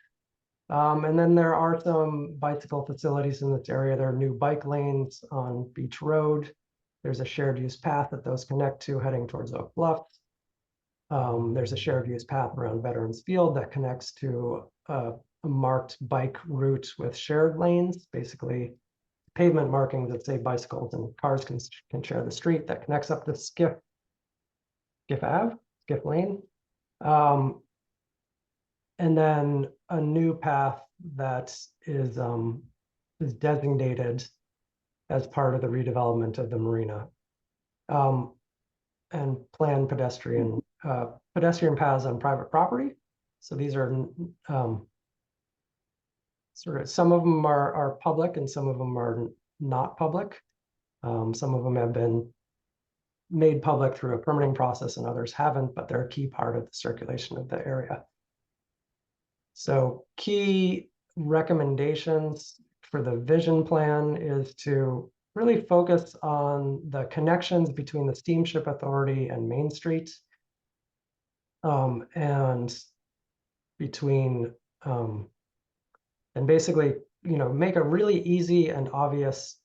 And then there are some bicycle facilities in this area. There are new bike lanes on Beach Road. There's a shared use path that those connect to heading towards Oak Bluffs. There's a shared use path around Veterans Field that connects to a marked bike route with shared lanes, basically pavement markings that say bicycles and cars can share the street that connects up to Skiff Lane. And then a new path that is is designated as part of the redevelopment of the marina. And planned pedestrian paths on private property. So these are sort of, some of them are public and some of them are not public. Some of them have been made public through a permitting process and others haven't, but they're a key part of the circulation of the area. So key recommendations for the vision plan is to really focus on the connections between the Steamship Authority and Main Street, and between, and basically, make a really easy and obvious,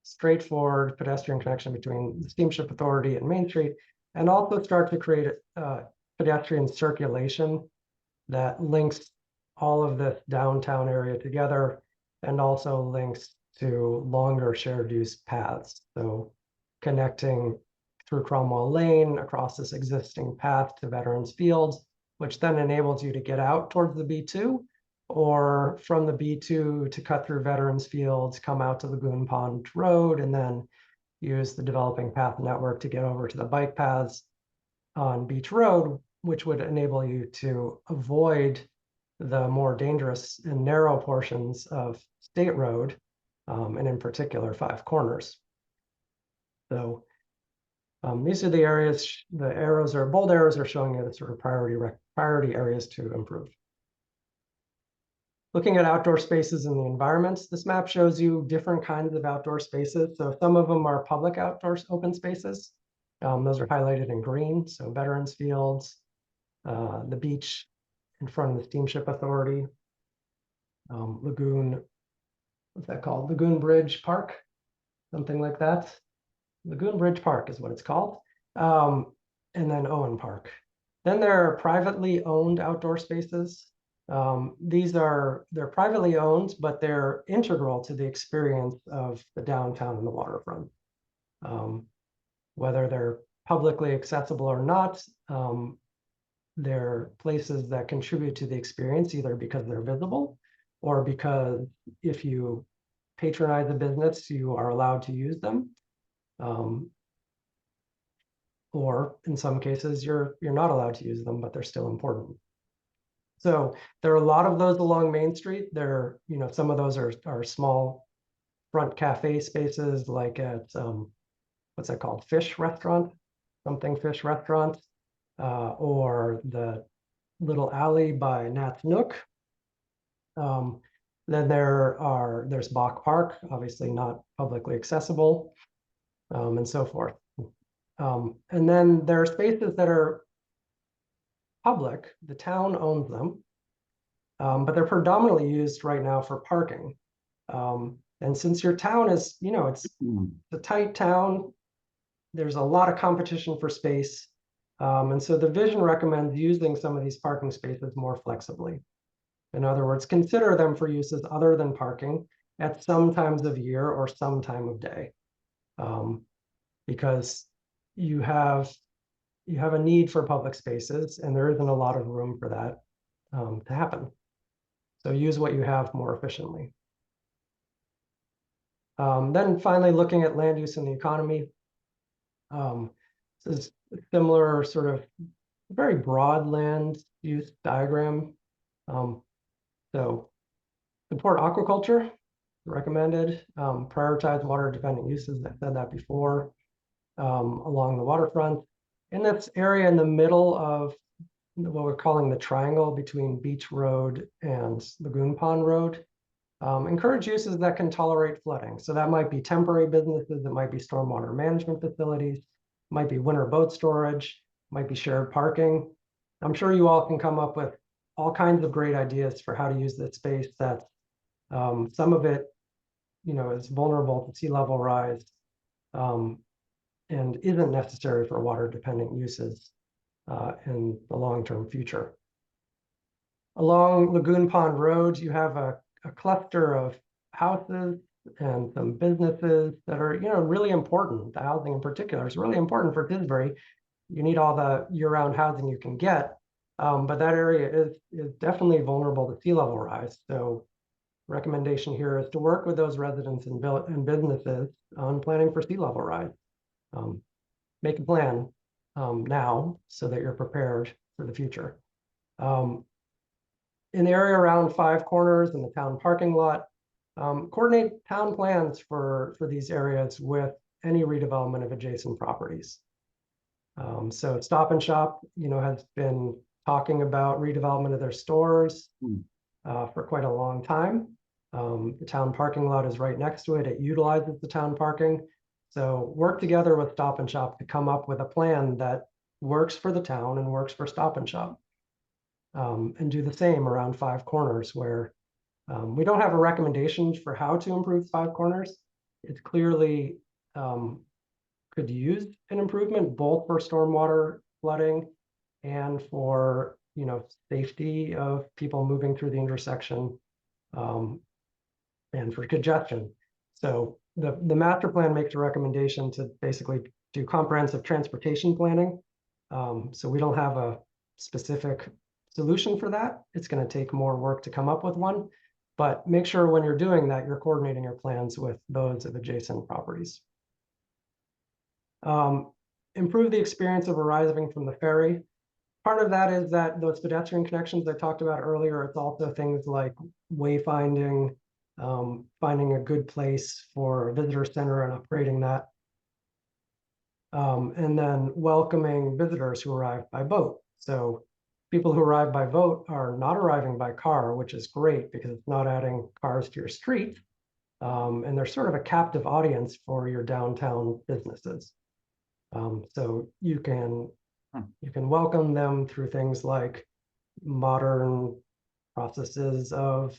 straightforward pedestrian connection between the Steamship Authority and Main Street, and also start to create pedestrian circulation that links all of this downtown area together, and also links to longer shared use paths. So connecting through Cromwell Lane across this existing path to Veterans Fields, which then enables you to get out towards the B2, or from the B2 to cut through Veterans Fields, come out to Lagoon Pond Road, and then use the developing path network to get over to the bike paths on Beach Road, which would enable you to avoid the more dangerous and narrow portions of State Road, and in particular, Five Corners. So these are the areas, the arrows are, bold arrows are showing you the sort of priority areas to improve. Looking at outdoor spaces and the environments, this map shows you different kinds of outdoor spaces. So some of them are public outdoor open spaces. Those are highlighted in green. So Veterans Fields, the beach in front of the Steamship Authority, Lagoon, what's that called? Lagoon Bridge Park, something like that. Lagoon Bridge Park is what it's called. And then Owen Park. Then there are privately owned outdoor spaces. They're privately owned, but they're integral to the experience of the downtown and the waterfront. Whether they're publicly accessible or not, they're places that contribute to the experience, either because they're visible or because if you patronize a business, you are allowed to use them. Or in some cases, you're not allowed to use them, but they're still important. So there are a lot of those along Main Street. There, some of those are small front cafe spaces, like at what's that called? Fish Restaurant, something Fish Restaurant, or the little alley by Nat's Nook. Then there's Bach Park, obviously not publicly accessible, and so forth. And then there are spaces that are public, the town owns them, but they're predominantly used right now for parking. And since your town is, it's a tight town, there's a lot of competition for space. And so the vision recommends using some of these parking spaces more flexibly. In other words, consider them for uses other than parking at some times of year or some time of day. Because you have a need for public spaces, and there isn't a lot of room for that to happen. So use what you have more efficiently. Then finally, looking at land use and the economy. This is a similar sort of very broad land use diagram. So support aquaculture, recommended. Prioritize water dependent uses, I said that before, along the waterfront. In this area in the middle of what we're calling the triangle between Beach Road and Lagoon Pond Road, encourage uses that can tolerate flooding. So that might be temporary businesses, it might be stormwater management facilities, might be winter boat storage, might be shared parking. I'm sure you all can come up with all kinds of great ideas for how to use this space. That some of it, is vulnerable to sea level rise, and isn't necessary for water dependent uses in the long-term future. Along Lagoon Pond Road, you have a cluster of houses and some businesses that are, really important. The housing in particular is really important for Tisbury. You need all the year-round housing you can get, but that area is definitely vulnerable to sea level rise. So recommendation here is to work with those residents and businesses on planning for sea level rise. Make a plan now so that you're prepared for the future. In the area around Five Corners and the town parking lot, coordinate town plans for these areas with any redevelopment of adjacent properties. So Stop and Shop, has been talking about redevelopment of their stores for quite a long time. The town parking lot is right next to it. It utilizes the town parking. So work together with Stop and Shop to come up with a plan that works for the town and works for Stop and Shop. And do the same around Five Corners, where we don't have a recommendation for how to improve Five Corners. It's clearly could use an improvement both for stormwater flooding and for safety of people moving through the intersection, and for congestion. So the master plan makes a recommendation to basically do comprehensive transportation planning. So we don't have a specific solution for that. It's going to take more work to come up with one, but make sure when you're doing that, you're coordinating your plans with those of adjacent properties. Improve the experience of arriving from the ferry. Part of that is that those pedestrian connections I talked about earlier, it's also things like wayfinding, finding a good place for a visitor center and upgrading that. And then welcoming visitors who arrive by boat. So people who arrive by boat are not arriving by car, which is great because it's not adding cars to your street. And they're sort of a captive audience for your downtown businesses. So you can welcome them through things like modern processes of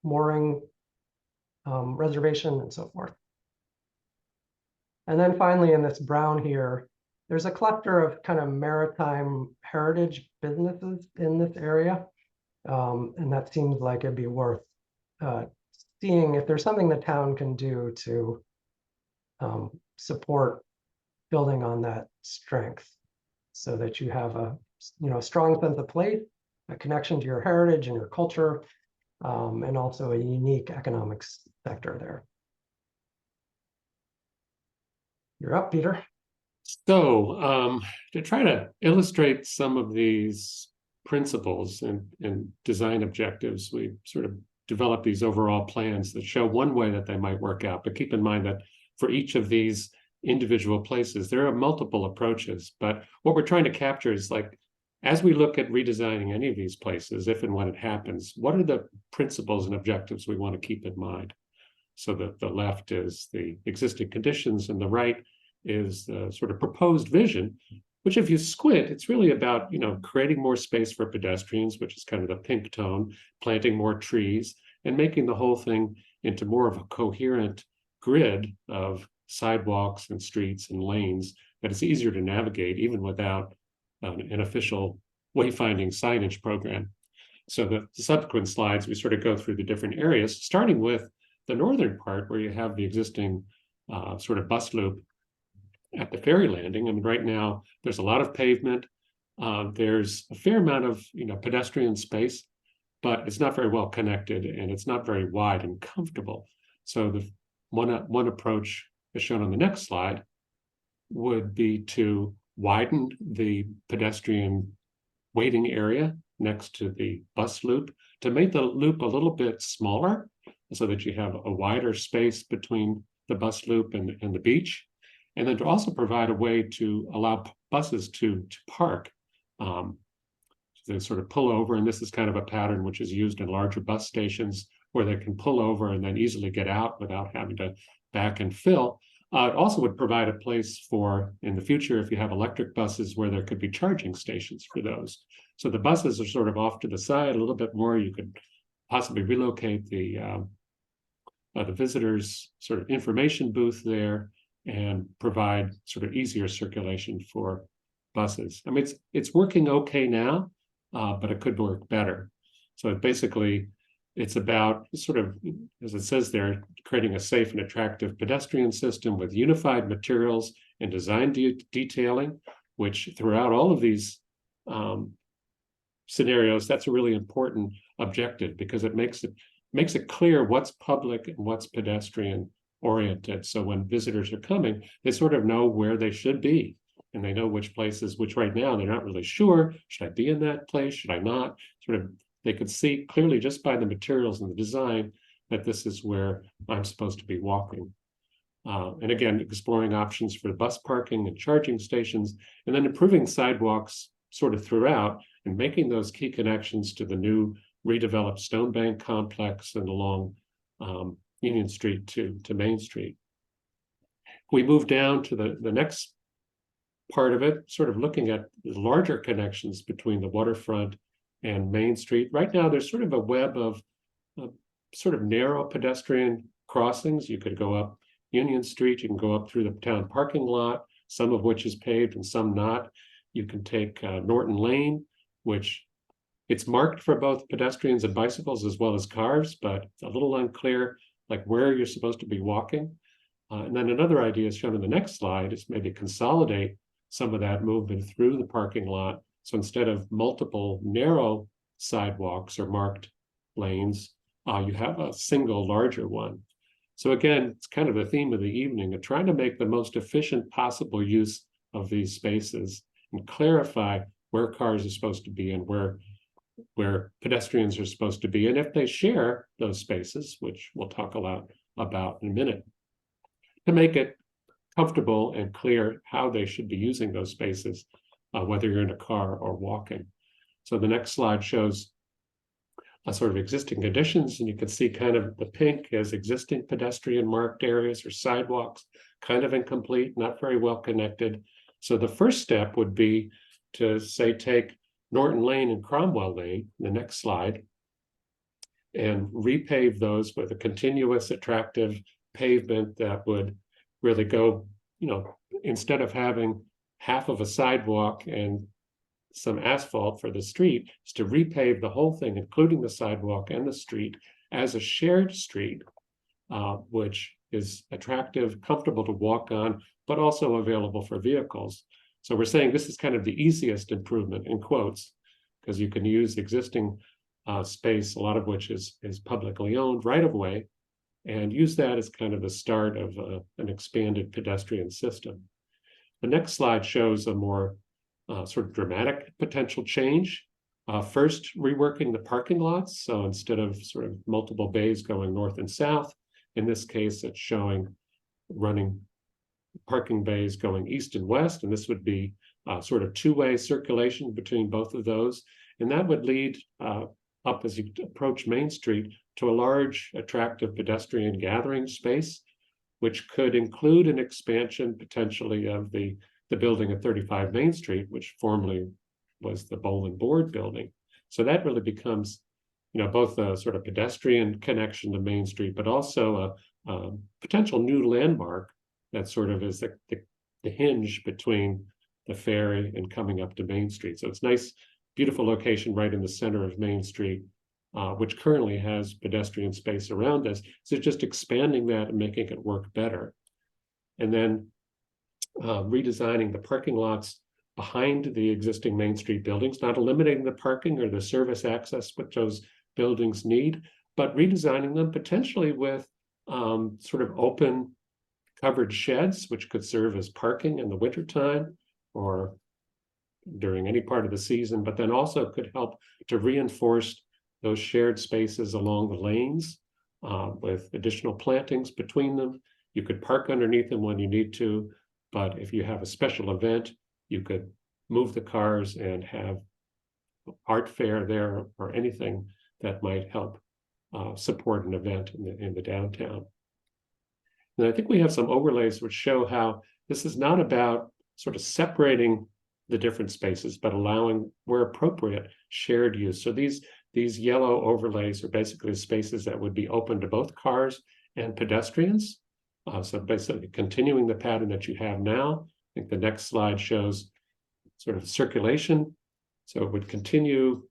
mooring, reservation, and so forth. And then finally, in this brown here, there's a cluster of kind of maritime heritage businesses in this area. And that seems like it'd be worth seeing if there's something the town can do to support building on that strength so that you have a strong sense of place, a connection to your heritage and your culture, and also a unique economic sector there. You're up, Peter. So to try to illustrate some of these principles and design objectives, we sort of develop these overall plans that show one way that they might work out. But keep in mind that for each of these individual places, there are multiple approaches. But what we're trying to capture is, like, as we look at redesigning any of these places, if and when it happens, what are the principles and objectives we want to keep in mind? So that the left is the existing conditions and the right is the sort of proposed vision, which if you squint, it's really about, creating more space for pedestrians, which is kind of the pink tone, planting more trees, and making the whole thing into more of a coherent grid of sidewalks and streets and lanes that is easier to navigate even without an official wayfinding signage program. So the subsequent slides, we sort of go through the different areas, starting with the northern part where you have the existing sort of bus loop at the ferry landing. I mean, right now there's a lot of pavement. There's a fair amount of pedestrian space, but it's not very well connected and it's not very wide and comfortable. So the one approach, as shown on the next slide, would be to widen the pedestrian waiting area next to the bus loop to make the loop a little bit smaller so that you have a wider space between the bus loop and the beach. And then to also provide a way to allow buses to park. So they sort of pull over, and this is kind of a pattern which is used in larger bus stations where they can pull over and then easily get out without having to back and fill. It also would provide a place for, in the future, if you have electric buses, where there could be charging stations for those. So the buses are sort of off to the side a little bit more. You could possibly relocate the visitors' sort of information booth there and provide sort of easier circulation for buses. I mean, it's working okay now, but it could work better. So basically, it's about sort of, as it says there, creating a safe and attractive pedestrian system with unified materials and design detailing, which throughout all of these scenarios, that's a really important objective because it makes makes it clear what's public and what's pedestrian oriented. So when visitors are coming, they sort of know where they should be. And they know which places, which right now they're not really sure. Should I be in that place? Should I not? Sort of, they could see clearly just by the materials and the design that this is where I'm supposed to be walking. And again, exploring options for bus parking and charging stations, and then improving sidewalks sort of throughout and making those key connections to the new redeveloped Stone Bank complex and along Union Street to Main Street. We move down to the next part of it, sort of looking at the larger connections between the waterfront and Main Street. Right now, there's sort of a web of sort of narrow pedestrian crossings. You could go up Union Street, you can go up through the town parking lot, some of which is paved and some not. You can take Norton Lane, which it's marked for both pedestrians and bicycles as well as cars, but it's a little unclear like where you're supposed to be walking. And then another idea is shown in the next slide is maybe consolidate some of that movement through the parking lot. So instead of multiple narrow sidewalks or marked lanes, you have a single larger one. So again, it's kind of the theme of the evening of trying to make the most efficient possible use of these spaces and clarify where cars are supposed to be and where pedestrians are supposed to be, and if they share those spaces, which we'll talk a lot about in a minute, to make it comfortable and clear how they should be using those spaces, whether you're in a car or walking. So the next slide shows a sort of existing conditions, and you can see kind of the pink as existing pedestrian marked areas or sidewalks, kind of incomplete, not very well connected. So the first step would be to say take Norton Lane and Cromwell Lane, the next slide, and repave those with a continuous attractive pavement that would really go, you know, instead of having half of a sidewalk and some asphalt for the street, is to repave the whole thing, including the sidewalk and the street, as a shared street, which is attractive, comfortable to walk on, but also available for vehicles. So we're saying this is kind of the easiest improvement in quotes, because you can use existing space, a lot of which is publicly owned right of way, and use that as kind of the start of an expanded pedestrian system. The next slide shows a more sort of dramatic potential change. First, reworking the parking lots. So instead of sort of multiple bays going north and south, in this case, it's showing running parking bays going east and west, and this would be sort of two-way circulation between both of those. And that would lead up as you approach Main Street to a large, attractive pedestrian gathering space, which could include an expansion potentially of the building at 35 Main Street, which formerly was the Bowl and Board building. So that really becomes, you know, both a sort of pedestrian connection to Main Street, but also a potential new landmark that sort of is the hinge between the ferry and coming up to Main Street. So it's nice, beautiful location right in the center of Main Street, which currently has pedestrian space around us. So just expanding that and making it work better. And then redesigning the parking lots behind the existing Main Street buildings, not eliminating the parking or the service access which those buildings need, but redesigning them potentially with sort of open covered sheds, which could serve as parking in the wintertime or during any part of the season, but then also could help to reinforce those shared spaces along the lanes with additional plantings between them. You could park underneath them when you need to, but if you have a special event, you could move the cars and have art fair there or anything that might help support an event in the downtown. And I think we have some overlays which show how this is not about sort of separating the different spaces, but allowing, where appropriate, shared use. So these yellow overlays are basically spaces that would be open to both cars and pedestrians. So basically continuing the pattern that you have now. I think the next slide shows sort of circulation. So it would continue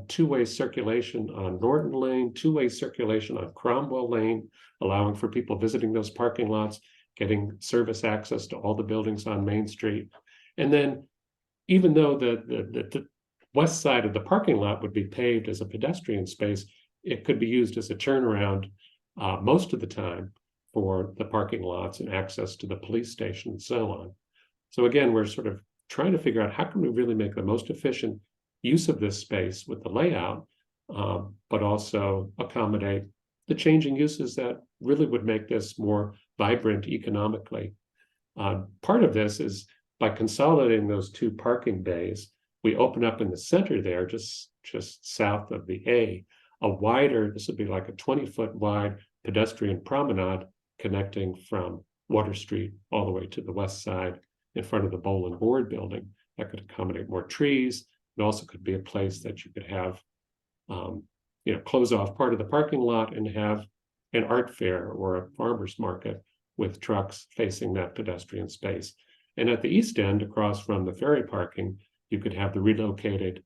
two-way circulation on Norton Lane, two-way circulation on Cromwell Lane, allowing for people visiting those parking lots, getting service access to all the buildings on Main Street. And then even though the west side of the parking lot would be paved as a pedestrian space, it could be used as a turnaround most of the time for the parking lots and access to the police station and so on. So again, we're sort of trying to figure out how can we really make the most efficient use of this space with the layout, but also accommodate the changing uses that really would make this more vibrant economically. Part of this is by consolidating those two parking bays, we open up in the center there, just south of the A, a wider, this would be like a 20-foot wide pedestrian promenade connecting from Water Street all the way to the west side in front of the Bowl and Board building. That could accommodate more trees. It also could be a place that you could have, close off part of the parking lot and have an art fair or a farmer's market with trucks facing that pedestrian space. And at the east end, across from the ferry parking, you could have the relocated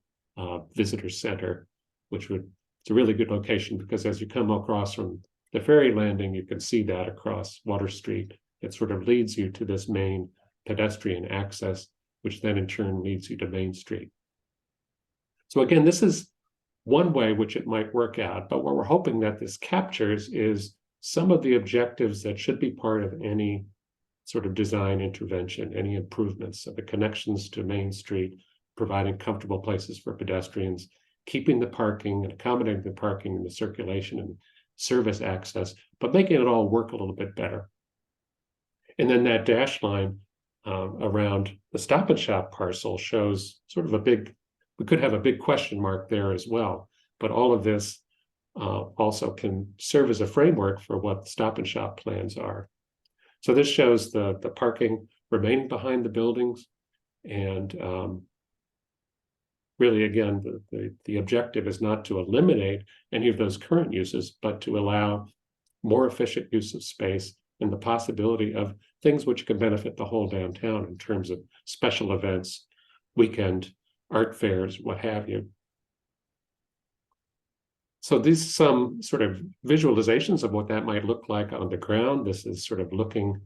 visitor center, which it's a really good location because as you come across from the ferry landing, you can see that across Water Street. It sort of leads you to this main pedestrian access, which then in turn leads you to Main Street. So again, this is one way which it might work out, but what we're hoping that this captures is some of the objectives that should be part of any sort of design intervention, any improvements of the connections to Main Street, providing comfortable places for pedestrians, keeping the parking and accommodating the parking and the circulation and service access, but making it all work a little bit better. And then that dash line around the Stop and Shop parcel shows sort of we could have a big question mark there as well, but all of this also can serve as a framework for what the Stop and Shop plans are. So this shows the parking remaining behind the buildings, and really, again, the objective is not to eliminate any of those current uses, but to allow more efficient use of space and the possibility of things which can benefit the whole downtown in terms of special events, weekend art fairs, what have you. So these some sort of visualizations of what that might look like on the ground. This is sort of looking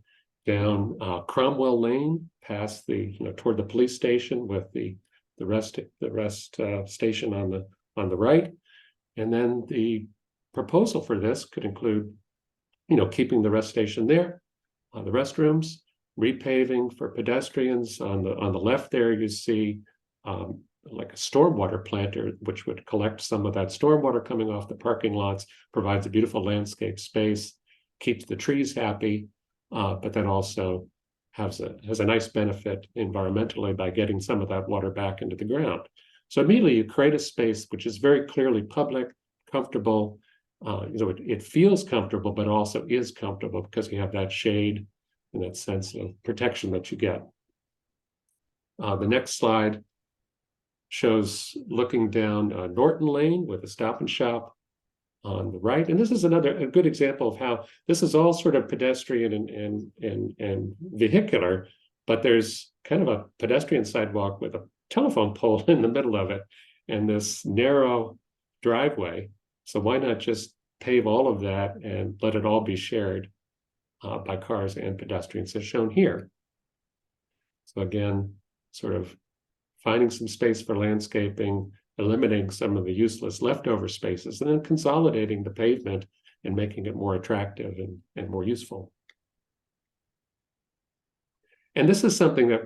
down Cromwell Lane past toward the police station with the rest station on the right. And then the proposal for this could include, keeping the rest station there, the restrooms, repaving for pedestrians. On the left there, you see like a stormwater planter, which would collect some of that stormwater coming off the parking lots, provides a beautiful landscape space, keeps the trees happy, but then also has a nice benefit environmentally by getting some of that water back into the ground. So immediately you create a space which is very clearly public, comfortable. It feels comfortable, but also is comfortable because you have that shade and that sense of protection that you get. The next slide shows looking down Norton Lane with a Stop and Shop on the right. And this is a good example of how this is all sort of pedestrian and vehicular, but there's kind of a pedestrian sidewalk with a telephone pole in the middle of it and this narrow driveway. So why not just pave all of that and let it all be shared by cars and pedestrians as shown here. So again, sort of finding some space for landscaping, eliminating some of the useless leftover spaces, and then consolidating the pavement and making it more attractive and more useful. And this is something that,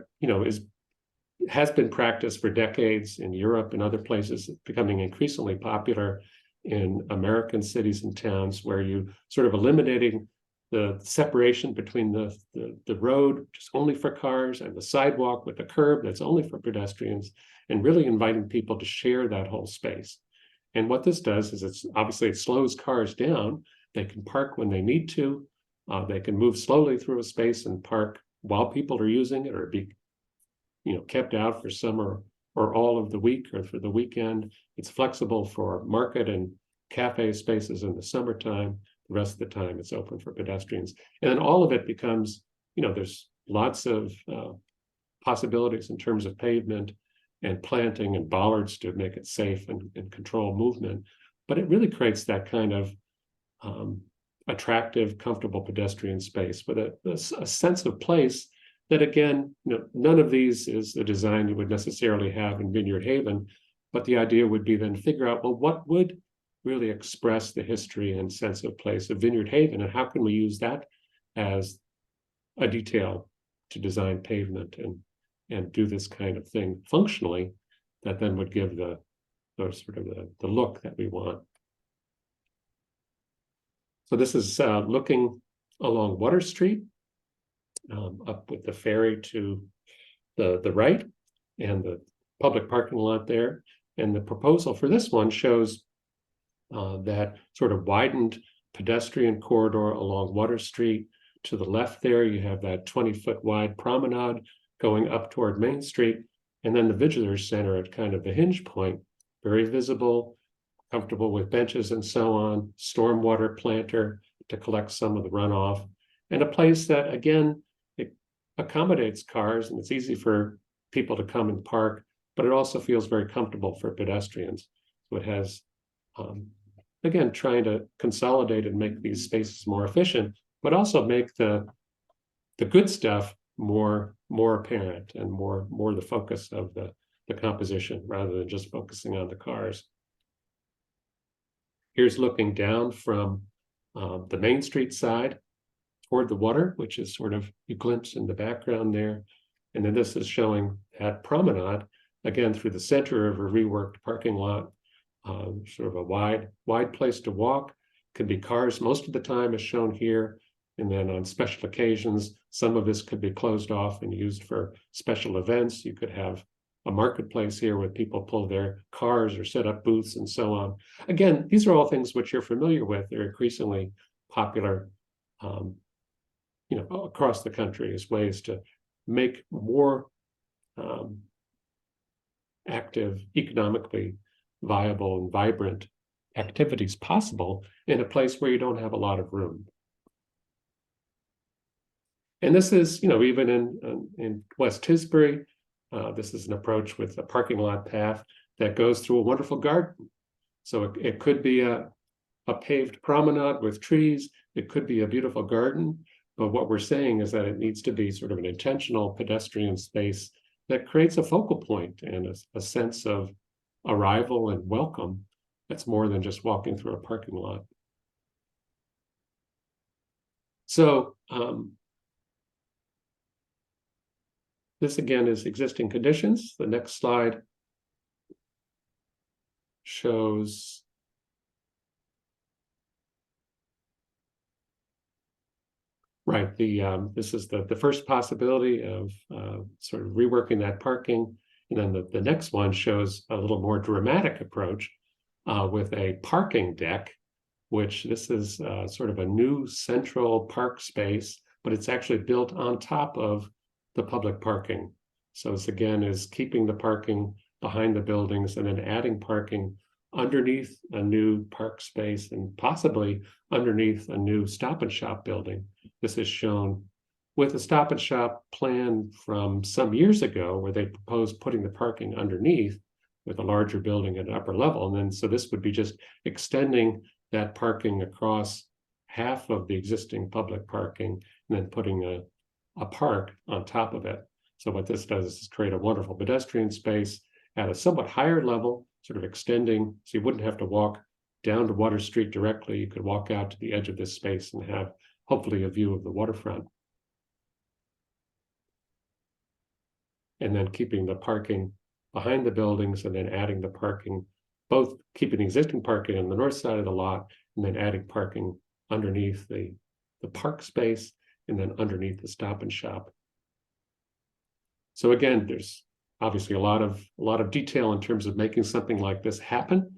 has been practiced for decades in Europe and other places, becoming increasingly popular in American cities and towns, where you sort of eliminating the separation between the road, which is only for cars, and the sidewalk with the curb that's only for pedestrians, and really inviting people to share that whole space. And what this does is it slows cars down. They can park when they need to. They can move slowly through a space and park while people are using it, or be kept out for summer or all of the week or for the weekend. It's flexible for market and cafe spaces in the summertime. The rest of the time it's open for pedestrians. And then all of it becomes, there's lots of possibilities in terms of pavement and planting and bollards to make it safe and control movement. But it really creates that kind of attractive, comfortable pedestrian space with a sense of place that, again, none of these is the design you would necessarily have in Vineyard Haven, but the idea would be then to figure out, well, what would really express the history and sense of place of Vineyard Haven, and how can we use that as a detail to design pavement and do this kind of thing functionally that then would give the sort of the look that we want. So this is looking along Water Street, up with the ferry to the right and the public parking lot there. And the proposal for this one shows that sort of widened pedestrian corridor along Water Street. To the left there, you have that 20-foot wide promenade going up toward Main Street. And then the Visitors Center at kind of the hinge point, very visible, comfortable with benches and so on, stormwater planter to collect some of the runoff, and a place that, again, it accommodates cars and it's easy for people to come and park, but it also feels very comfortable for pedestrians. So it has, again, trying to consolidate and make these spaces more efficient, but also make the good stuff more apparent and more the focus of the composition rather than just focusing on the cars. Here's looking down from the Main Street side toward the water, which is sort of, you glimpse in the background there. And then this is showing that promenade, again, through the center of a reworked parking lot, sort of a wide place to walk. Could be cars most of the time, as shown here. And then on special occasions, some of this could be closed off and used for special events. You could have a marketplace here where people pull their cars or set up booths and so on. Again, these are all things which you're familiar with. They're increasingly popular, across the country as ways to make more active, economically viable and vibrant activities possible in a place where you don't have a lot of room. And this is, even in West Tisbury, this is an approach with a parking lot path that goes through a wonderful garden. So it could be a paved promenade with trees. It could be a beautiful garden. But what we're saying is that it needs to be sort of an intentional pedestrian space that creates a focal point and a sense of arrival and welcome that's more than just walking through a parking lot. So this again is existing conditions. The next slide shows right, this is the first possibility of sort of reworking that parking. And then the next one shows a little more dramatic approach with a parking deck, which this is sort of a new central park space, but it's actually built on top of the public parking. So this again is keeping the parking behind the buildings and then adding parking underneath a new park space and possibly underneath a new Stop and Shop building. This is shown with a Stop and Shop plan from some years ago where they proposed putting the parking underneath with a larger building at an upper level. And then so this would be just extending that parking across half of the existing public parking and then putting a park on top of it. So what this does is create a wonderful pedestrian space at a somewhat higher level, sort of extending, so you wouldn't have to walk down to Water Street directly. You could walk out to the edge of this space and have hopefully a view of the waterfront. And then keeping the parking behind the buildings and then adding the parking, both keeping existing parking on the north side of the lot and then adding parking underneath the park space and then underneath the Stop and Shop. So again, there's obviously a lot of detail in terms of making something like this happen,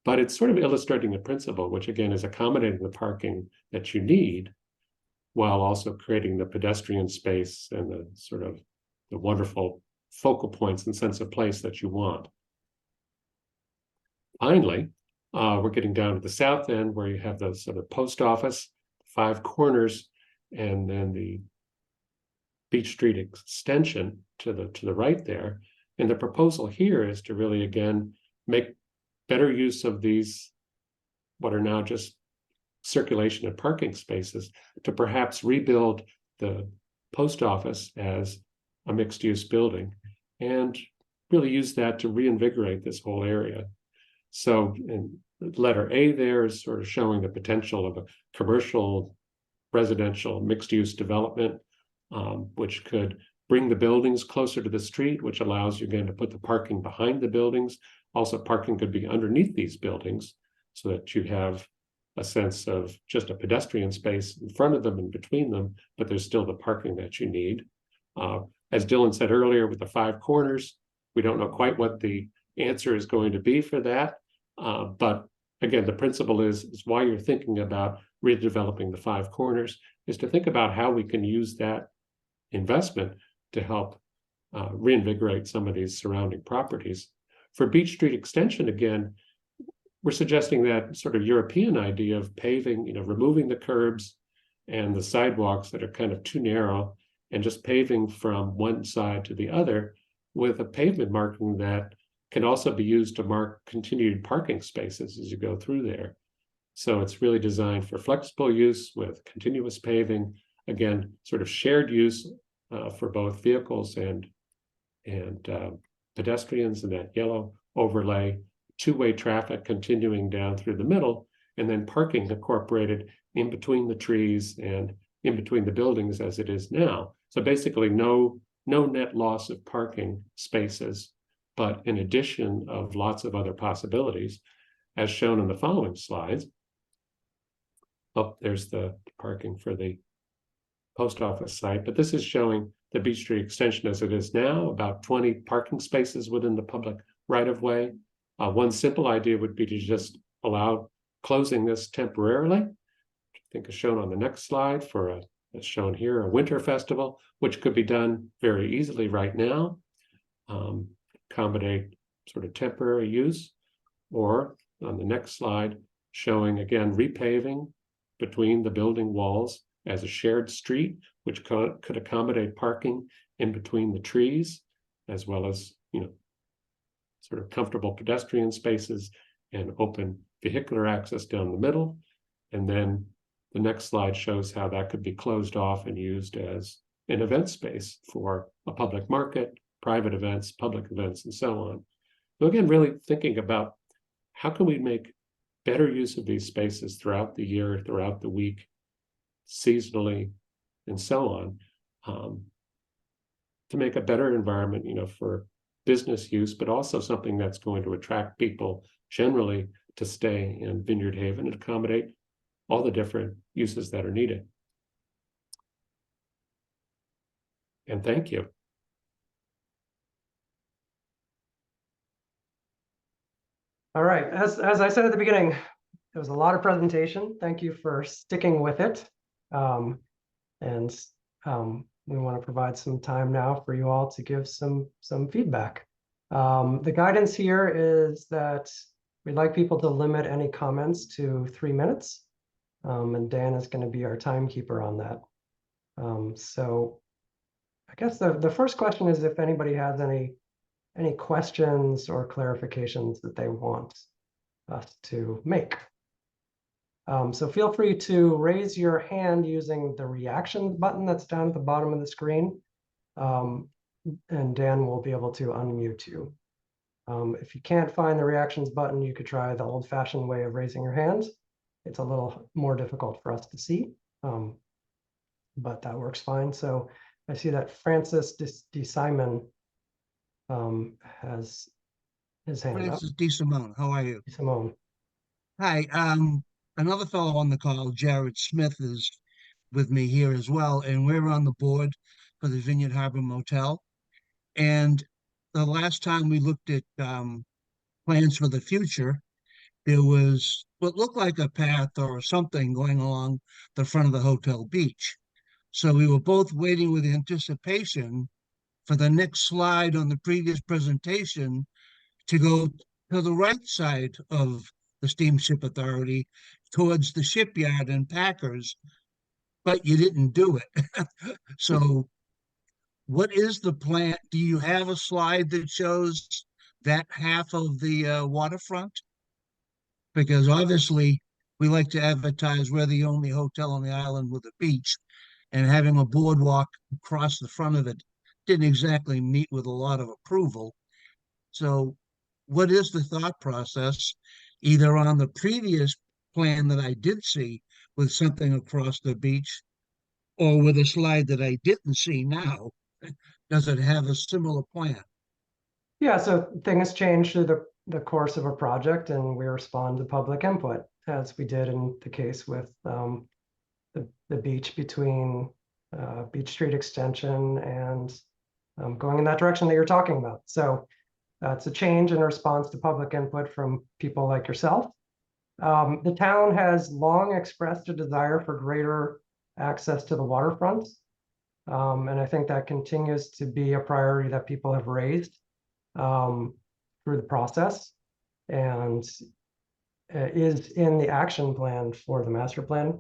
but it's sort of illustrating the principle, which again is accommodating the parking that you need while also creating the pedestrian space and the sort of the wonderful focal points and sense of place that you want. Finally, we're getting down to the south end where you have the sort of post office, 5 corners, and then the Beach Street extension to the right there. And the proposal here is to really, again, make better use of these, what are now just circulation and parking spaces, to perhaps rebuild the post office as a mixed-use building and really use that to reinvigorate this whole area. So, and letter A there is sort of showing the potential of a commercial, residential, mixed-use development, which could bring the buildings closer to the street, which allows you again to put the parking behind the buildings. Also, parking could be underneath these buildings so that you have a sense of just a pedestrian space in front of them and between them, but there's still the parking that you need. As Dylan said earlier, with the 5 corners, we don't know quite what the answer is going to be for that. But again, the principle is why you're thinking about redeveloping the 5 corners is to think about how we can use that investment to help reinvigorate some of these surrounding properties. For Beach Street Extension, again, we're suggesting that sort of European idea of paving, removing the curbs and the sidewalks that are kind of too narrow and just paving from one side to the other with a pavement marking that can also be used to mark continued parking spaces as you go through there. So it's really designed for flexible use with continuous paving, again, sort of shared use for both vehicles and pedestrians in that yellow overlay, two-way traffic continuing down through the middle, and then parking incorporated in between the trees and in between the buildings as it is now. So basically no net loss of parking spaces, but an addition of lots of other possibilities, as shown in the following slides. Oh, there's the parking for the post office site, but this is showing the Beach Street Extension as it is now, about 20 parking spaces within the public right-of-way. One simple idea would be to just allow closing this temporarily, which I think is shown on the next slide for as shown here, a winter festival, which could be done very easily right now, accommodate sort of temporary use, or on the next slide, showing again repaving between the building walls as a shared street, which could accommodate parking in between the trees, as well as, sort of comfortable pedestrian spaces and open vehicular access down the middle. And then the next slide shows how that could be closed off and used as an event space for a public market, private events, public events, and so on. So again, really thinking about how can we make better use of these spaces throughout the year, throughout the week, seasonally, and so on, to make a better environment, for business use, but also something that's going to attract people generally to stay in Vineyard Haven and accommodate all the different uses that are needed. And thank you. All right, as I said at the beginning, there was a lot of presentation. Thank you for sticking with it. We want to provide some time now for you all to give some feedback. The guidance here is that we'd like people to limit any comments to 3 minutes. And Dan is going to be our timekeeper on that. So I guess the first question is if anybody has any questions or clarifications that they want us to make. So feel free to raise your hand using the reactions button that's down at the bottom of the screen. And Dan will be able to unmute you. If you can't find the reactions button, you could try the old-fashioned way of raising your hands. It's a little more difficult for us to see, but that works fine. So I see that Francis D. Simon has his hand up. Francis D. Simone, how are you? Simone. Hi, another fellow on the call, Jared Smith, is with me here as well, and we're on the board for the Vineyard Harbor Motel. And the last time we looked at plans for the future, there was what looked like a path or something going along the front of the hotel beach. So we were both waiting with anticipation for the next slide on the previous presentation to go to the right side of the Steamship Authority towards the shipyard and Packers, but you didn't do it. So what is the plan? Do you have a slide that shows that half of the waterfront? Because obviously we like to advertise we're the only hotel on the island with a beach, and having a boardwalk across the front of it didn't exactly meet with a lot of approval. So what is the thought process? either on the previous plan that I did see with something across the beach, or with a slide that I didn't see now. Does it have a similar plan? Yeah, so things change through the course of a project, and we respond to public input, as we did in the case with the beach between Beach Street Extension and going in that direction that you're talking about. So it's a change in response to public input from people like yourself. The town has long expressed a desire for greater access to the waterfront. And I think that continues to be a priority that people have raised through the process, and is in the action plan for the master plan.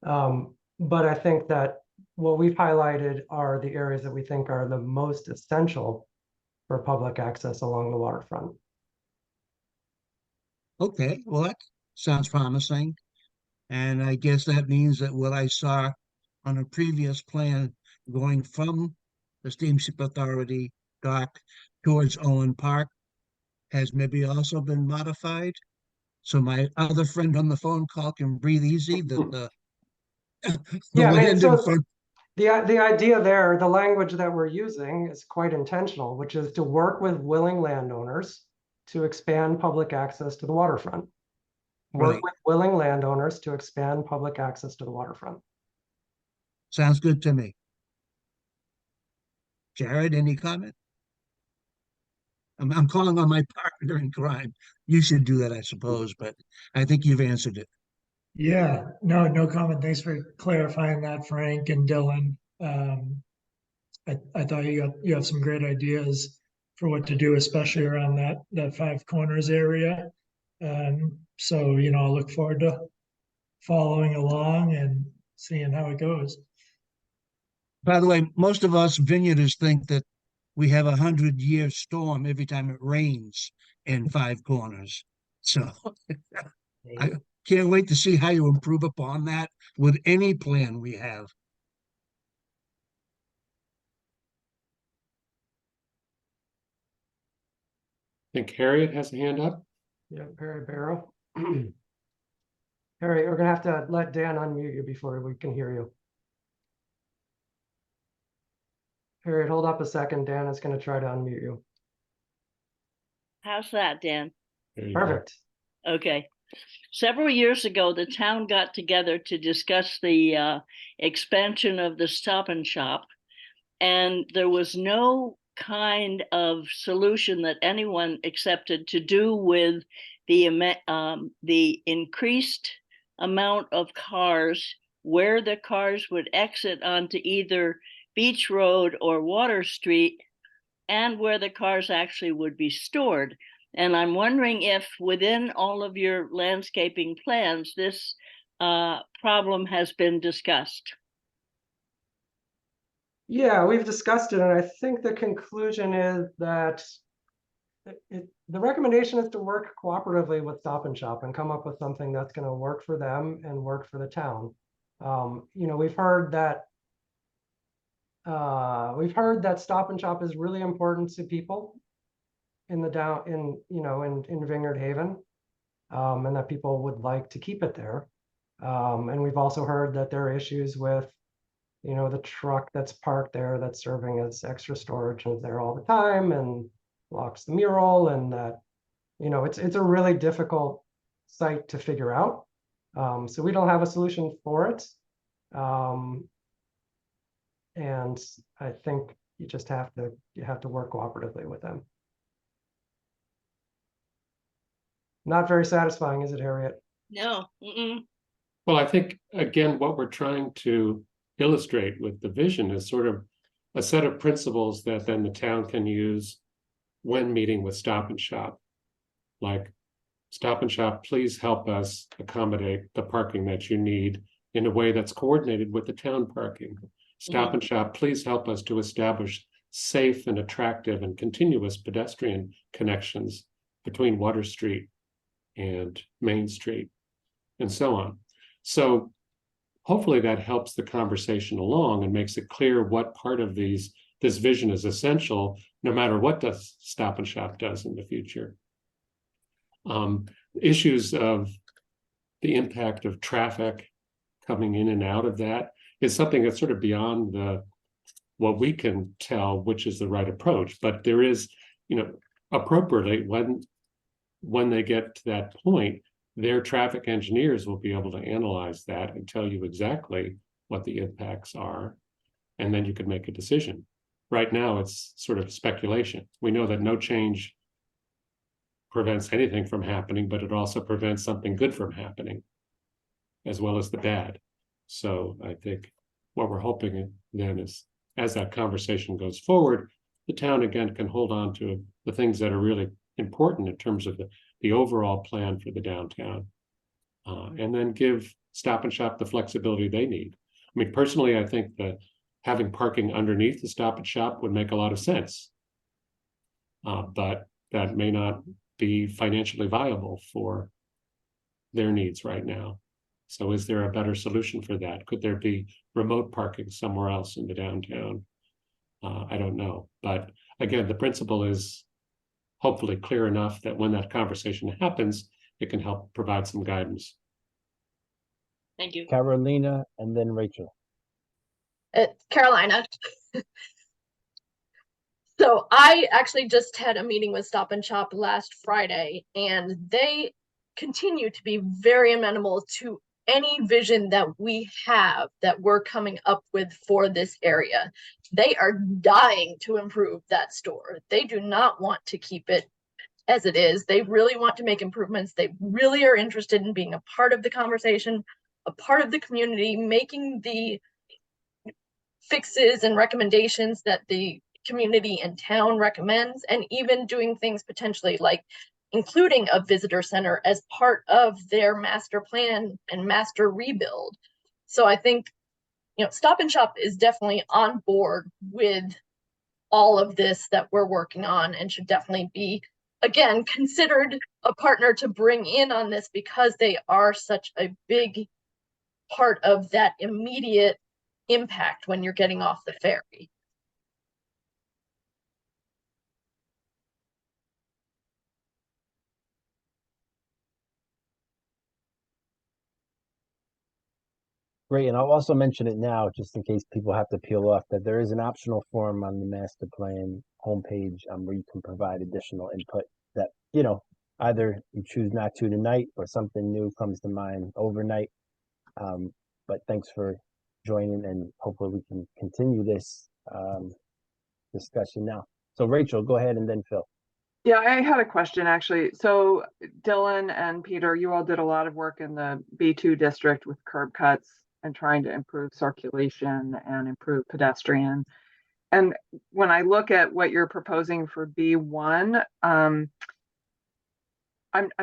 But I think that what we've highlighted are the areas that we think are the most essential for public access along the waterfront. Okay, well, that sounds promising. And I guess that means that what I saw on a previous plan going from the Steamship Authority dock towards Owen Park has maybe also been modified. So my other friend on the phone call can breathe easy that the Yeah, I mean, land in so front. the idea there, the language that we're using is quite intentional, which is to work with willing landowners to expand public access to the waterfront. Work Right. with willing landowners to expand public access to the waterfront. Sounds good to me. Jared, any comment? I'm calling on my partner in crime. You should do that, I suppose, but I think you've answered it. Yeah, no comment. Thanks for clarifying that, Frank and Dylan. I thought you have some great ideas for what to do, especially around that Five Corners area. So, I'll look forward to following along and seeing how it goes. By the way, most of us vineyarders think that we have 100-year storm every time it rains in Five Corners. So I can't wait to see how you improve upon that with any plan we have. I think Harriet has a hand up. Yeah, Harry Barrow. Harry, we're gonna have to let Dan unmute you before we can hear you. Harriet, hold up a second. Dan is gonna try to unmute you. How's that, Dan? There you go. Perfect. Okay. Several years ago, the town got together to discuss the expansion of the Stop and Shop, and there was no kind of solution that anyone accepted to do with the increased amount of cars, where the cars would exit onto either Beach Road or Water Street, and where the cars actually would be stored. And I'm wondering if within all of your landscaping plans, this problem has been discussed. Yeah, we've discussed it, and I think the conclusion is that the recommendation is to work cooperatively with Stop and Shop and come up with something that's going to work for them and work for the town. We've heard that Stop and Shop is really important to people in in Vineyard Haven, and that people would like to keep it there. And we've also heard that there are issues with the truck that's parked there that's serving as extra storage and is there all the time and blocks the mural, and that it's a really difficult site to figure out. So we don't have a solution for it. And I think you just have to work cooperatively with them. Not very satisfying, is it, Harriet? No. Mm-mm. Well, I think, again, what we're trying to illustrate with the vision is sort of a set of principles that then the town can use when meeting with Stop and Shop. Like, Stop and Shop, please help us accommodate the parking that you need in a way that's coordinated with the town parking. Stop and Shop, please help us to establish safe and attractive and continuous pedestrian connections between Water Street and Main Street, and so on. So hopefully that helps the conversation along and makes it clear what part of this vision is essential, no matter what the Stop and Shop does in the future. issues of the impact of traffic coming in and out of that is something that's sort of beyond what we can tell, which is the right approach. But there is, appropriately, when they get to that point, their traffic engineers will be able to analyze that and tell you exactly what the impacts are, and then you can make a decision. Right now, it's sort of speculation. We know that no change prevents anything from happening, but it also prevents something good from happening, as well as the bad. So I think what we're hoping then is, as that conversation goes forward, the town again can hold on to the things that are really important in terms of the overall plan for the downtown, and then give Stop and Shop the flexibility they need. I mean, personally, I think that having parking underneath the Stop and Shop would make a lot of sense, but that may not be financially viable for their needs right now. So is there a better solution for that? Could there be remote parking somewhere else in the downtown? I don't know. But again, the principle is hopefully clear enough that when that conversation happens, it can help provide some guidance. Thank you. Carolina and then Rachel. Carolina. So I actually just had a meeting with Stop and Shop last Friday, and they continue to be very amenable to any vision that we have that we're coming up with for this area. They are dying to improve that store. They do not want to keep it as it is. They really want to make improvements. They really are interested in being a part of the conversation, a part of the community, making the fixes and recommendations that the community and town recommends, and even doing things potentially like including a visitor center as part of their master plan and master rebuild. So I think, Stop and Shop is definitely on board with all of this that we're working on, and should definitely be, again, considered a partner to bring in on this, because they are such a big part of that immediate impact when you're getting off the ferry. Great, and I'll also mention it now, just in case people have to peel off, that there is an optional form on the master plan homepage where you can provide additional input that, either you choose not to tonight or something new comes to mind overnight. But thanks for joining, and hopefully we can continue this discussion now. So Rachel, go ahead, and then Phil. Yeah, I had a question actually. So Dylan and Peter, you all did a lot of work in the B2 district with curb cuts and trying to improve circulation and improve pedestrian. And when I look at what you're proposing for B1, I'm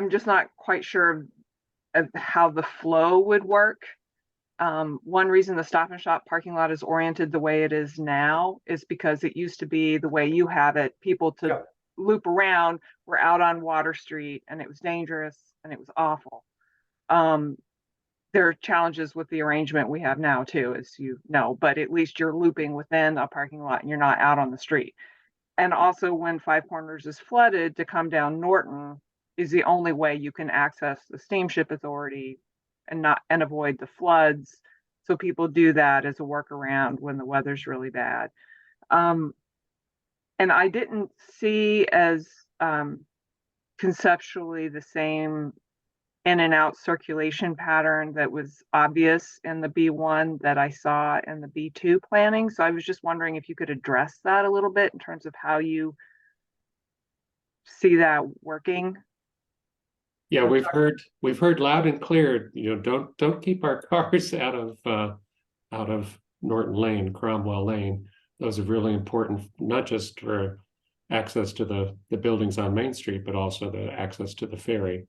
just not quite sure of how the flow would work. One reason the Stop and Shop parking lot is oriented the way it is now is because it used to be the way you have it. People to loop around were out on Water Street, and it was dangerous and it was awful. There are challenges with the arrangement we have now too, as you know, but at least you're looping within a parking lot and you're not out on the street. And also, when Five Corners is flooded, to come down Norton is the only way you can access the steamship authority and avoid the floods. So people do that as a workaround when the weather's really bad. And I didn't see as conceptually the same in and out circulation pattern that was obvious in the B1 that I saw in the B2 planning. So I was just wondering if you could address that a little bit in terms of how you see that working. Yeah, we've heard loud and clear, don't keep our cars out of Norton Lane, Cromwell Lane. Those are really important, not just for access to the buildings on Main Street, but also the access to the ferry.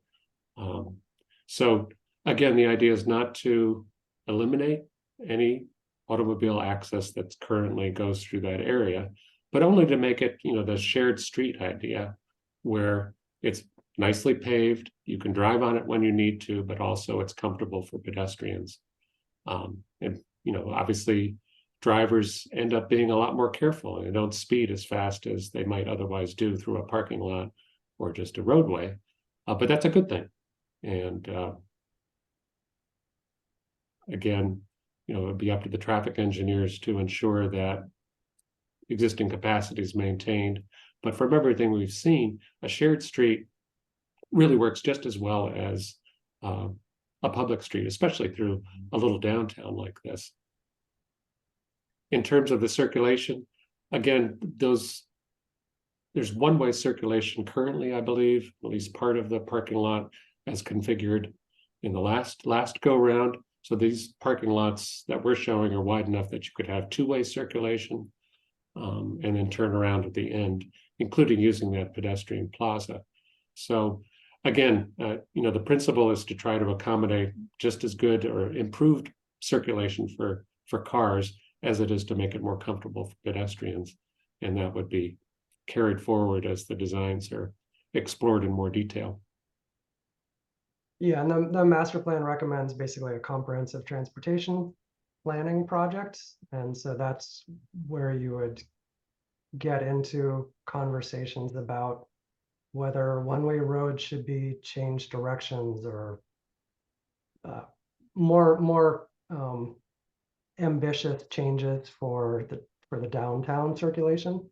So again, the idea is not to eliminate any automobile access that currently goes through that area, but only to make it, the shared street idea where it's nicely paved, you can drive on it when you need to, but also it's comfortable for pedestrians. And obviously drivers end up being a lot more careful, and they don't speed as fast as they might otherwise do through a parking lot or just a roadway. But that's a good thing. And again, it'd be up to the traffic engineers to ensure that existing capacity is maintained. But from everything we've seen, a shared street really works just as well as a public street, especially through a little downtown like this. In terms of the circulation, again, there's one-way circulation currently, I believe, at least part of the parking lot as configured in the last go round. So these parking lots that we're showing are wide enough that you could have two-way circulation and then turn around at the end, including using that pedestrian plaza. So again, the principle is to try to accommodate just as good or improved circulation for cars as it is to make it more comfortable for pedestrians. And that would be carried forward as the designs are explored in more detail. Yeah, and the master plan recommends basically a comprehensive transportation planning project. And so that's where you would get into conversations about whether one-way roads should be changed directions or more ambitious changes for the downtown circulation.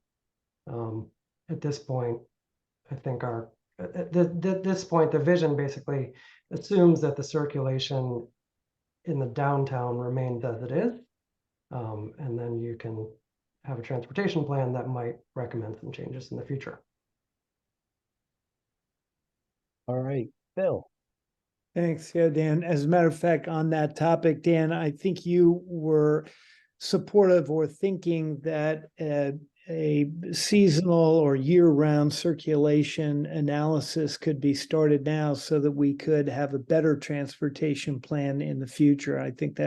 At this point, I think at this point, the vision basically assumes that the circulation in the downtown remains as it is. And then you can have a transportation plan that might recommend some changes in the future. All right, Bill. Thanks. Yeah, Dan. As a matter of fact, on that topic, Dan, I think you were supportive or thinking that a seasonal or year-round circulation analysis could be started now so that we could have a better transportation plan in the future. I think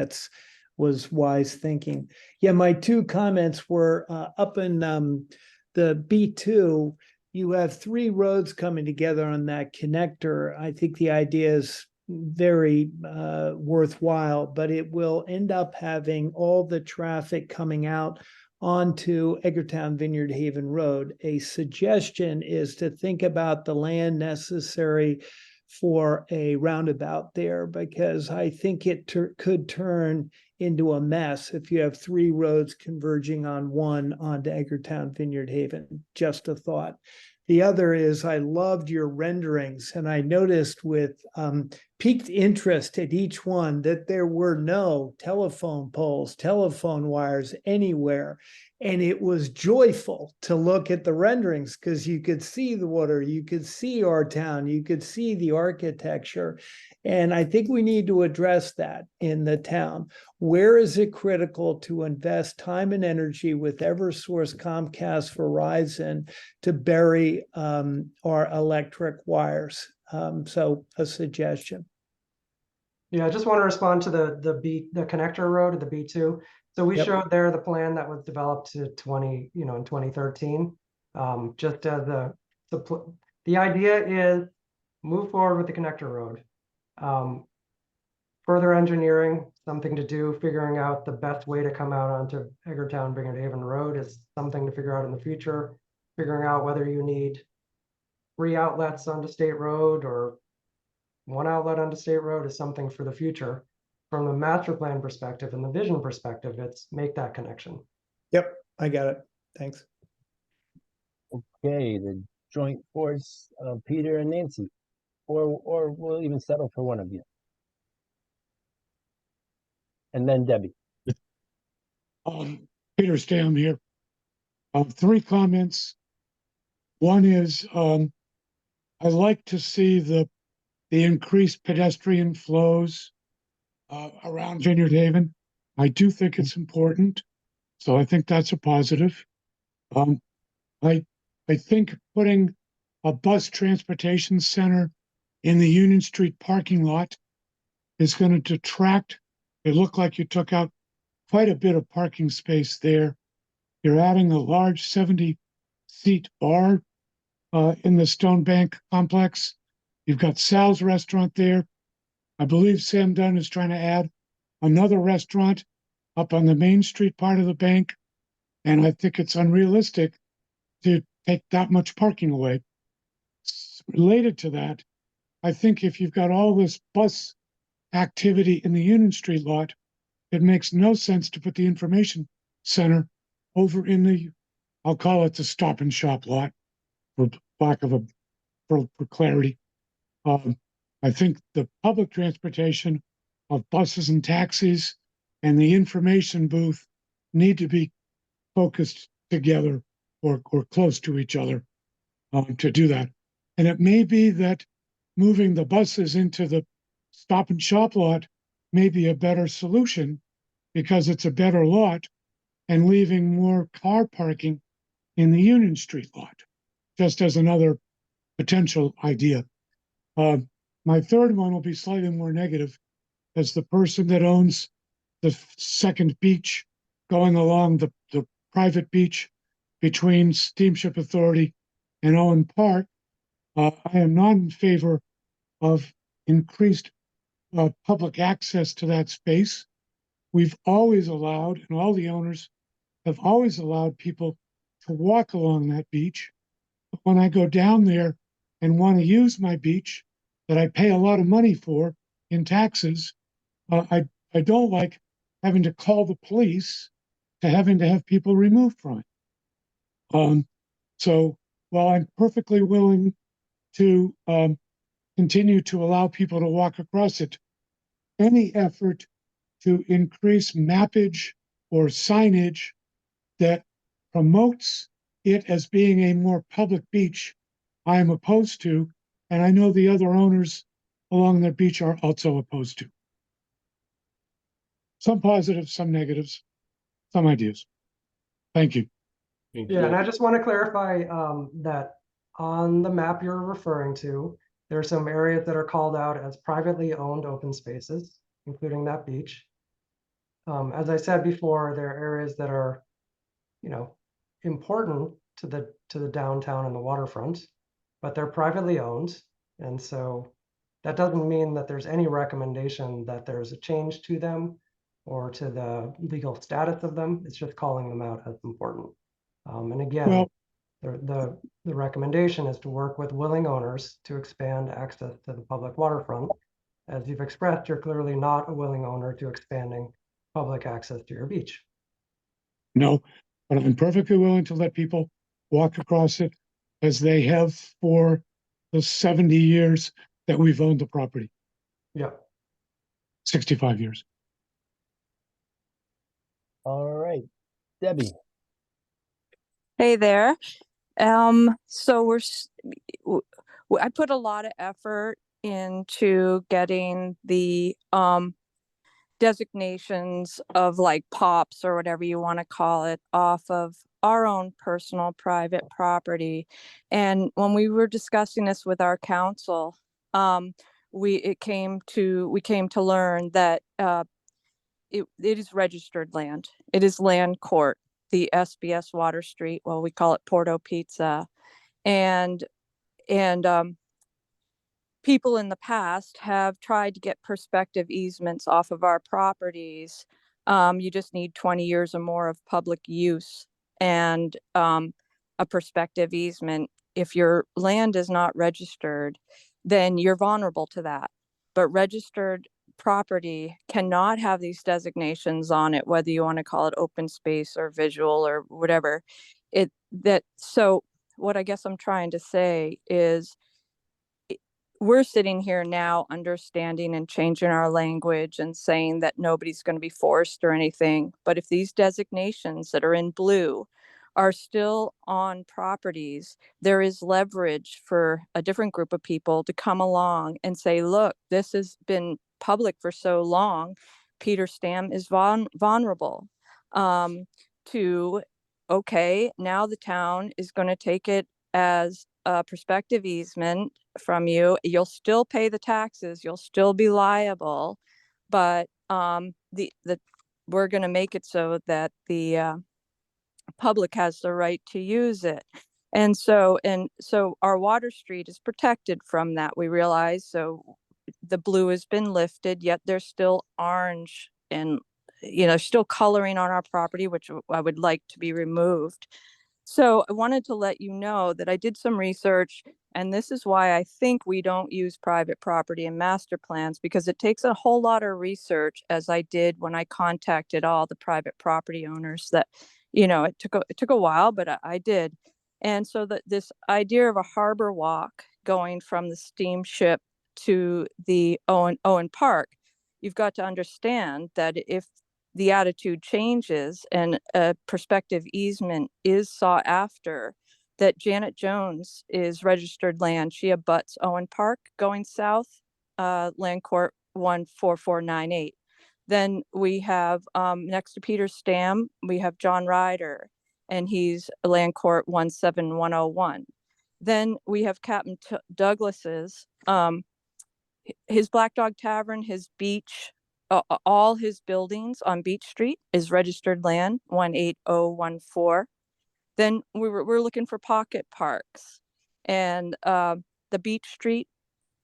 was wise thinking. Yeah, my two comments were up in the B2, you have 3 roads coming together on that connector. I think the idea is very worthwhile, but it will end up having all the traffic coming out onto Edgartown Vineyard Haven Road. A suggestion is to think about the land necessary for a roundabout there, because I think it could turn into a mess if you have 3 roads converging on one onto Edgartown Vineyard Haven. Just a thought. The other is I loved your renderings, and I noticed with piqued interest at each one that there were no telephone poles, telephone wires anywhere. And it was joyful to look at the renderings because you could see the water, you could see our town, you could see the architecture. And I think we need to address that in the town. Where is it critical to invest time and energy with Eversource, Comcast, Verizon to bury our electric wires? So a suggestion. Yeah, I just want to respond to the connector road at the B2. So we showed there the plan that was developed to in 2013. Just as the idea is move forward with the connector road. Further engineering, something to do, figuring out the best way to come out onto Edgartown Vineyard Haven Road is something to figure out in the future. Figuring out whether you need 3 outlets onto State Road or 1 outlet onto State Road is something for the future. From the master plan perspective and the vision perspective, it's make that connection. Yep, I got it. Thanks. Okay, the joint force of Peter and Nancy, or we'll even settle for one of you. And then Debbie. Peter Stam here. 3 comments. One is I'd like to see the increased pedestrian flows around Vineyard Haven. I do think it's important, so I think that's a positive. I think putting a bus transportation center in the Union Street parking lot is going to detract. It looked like you took out quite a bit of parking space there. You're adding a large 70-seat bar in the Stone Bank complex. You've got Sal's restaurant there. I believe Sam Dunn is trying to add another restaurant up on the Main Street part of the bank. And I think it's unrealistic to take that much parking away. Related to that, I think if you've got all this bus activity in the Union Street lot, it makes no sense to put the information center over in the, I'll call it the Stop and Shop lot, for lack of for clarity. I think the public transportation of buses and taxis and the information booth need to be focused together or close to each other to do that. And it may be that moving the buses into the Stop and Shop lot may be a better solution because it's a better lot, and leaving more car parking in the Union Street lot, just as another potential idea. My third one will be slightly more negative, as the person that owns the second beach going along the private beach between Steamship Authority and Owen Park. I am not in favor of increased public access to that space. We've always allowed, and all the owners have always allowed people to walk along that beach. But when I go down there and want to use my beach that I pay a lot of money for in taxes, I don't like having to call the police to having to have people removed from it. So while I'm perfectly willing to continue to allow people to walk across it, any effort to increase mappage or signage that promotes it as being a more public beach, I am opposed to, and I know the other owners along the beach are also opposed to. Some positives, some negatives, some ideas. Thank you. Yeah, and I just want to clarify that on the map you're referring to, there are some areas that are called out as privately owned open spaces, including that beach. As I said before, there are areas that are, you know, important to the downtown and the waterfront, but they're privately owned. And so that doesn't mean that there's any recommendation that there's a change to them or to the legal status of them. It's just calling them out as important. And again, Well, the recommendation is to work with willing owners to expand access to the public waterfront. As you've expressed, you're clearly not a willing owner to expanding public access to your beach. no, but I'm perfectly willing to let people walk across it as they have for the 70 years that we've owned the property. Yeah. 65 years. All right, Debbie. Hey there. So I put a lot of effort into getting the designations of like POPs or whatever you want to call it off of our own personal private property. And when we were discussing this with our council, we came to learn that it is registered land. It is land court, the SBS Water Street. Well, we call it Porto Pizza. And people in the past have tried to get prospective easements off of our properties. You just need 20 years or more of public use and a prospective easement. If your land is not registered, then you're vulnerable to that. But registered property cannot have these designations on it, whether you want to call it open space or visual or whatever. So what I guess I'm trying to say is we're sitting here now understanding and changing our language and saying that nobody's going to be forced or anything. But if these designations that are in blue are still on properties, there is leverage for a different group of people to come along and say, look, this has been public for so long. Peter Stam is vulnerable to, okay, now the town is going to take it as a prospective easement from you. You'll still pay the taxes, you'll still be liable, but we're going to make it so that the public has the right to use it. And so our Water Street is protected from that, we realize. So the blue has been lifted, yet there's still orange and still coloring on our property, which I would like to be removed. So I wanted to let you know that I did some research And this is why I think we don't use private property in master plans, because it takes a whole lot of research, as I did when I contacted all the private property owners. That, it took a while, but I did. And so that this idea of a harbor walk going from the steamship to the Owen Park, you've got to understand that if the attitude changes and a prospective easement is sought after, that Janet Jones is registered land. She abuts Owen Park going south, Land Court 14498. Then we have next to Peter Stam, we have John Ryder, and he's Land Court 17101. Then we have Captain Douglas's, his Black Dog Tavern, his beach, all his buildings on Beach Street is registered land 18014. Then we're looking for pocket parks, and the Beach Street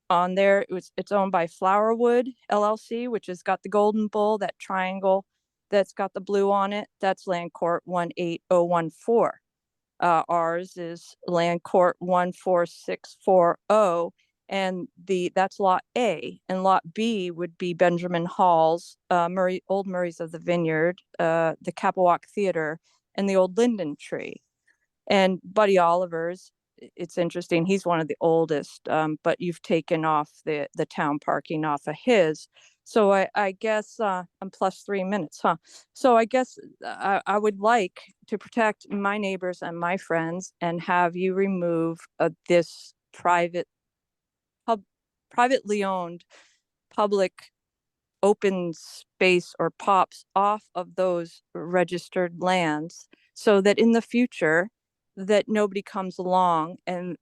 on there, it's owned by Flowerwood LLC, which has got the Golden Bull, that triangle that's got the blue on it. That's Land Court 18014. Ours is Land Court 14640, and that's Lot A, and Lot B would be Benjamin Hall's, Old Murray's of the Vineyard, the Capewalk Theater, and the Old Linden Tree. And Buddy Oliver's, it's interesting, he's one of the oldest, but you've taken off the town parking off of his. So I guess I'm plus 3 minutes, huh? So I guess I would like to protect my neighbors and my friends and have you remove this privately owned public open space or POPs off of those registered lands, so that in the future that nobody comes along and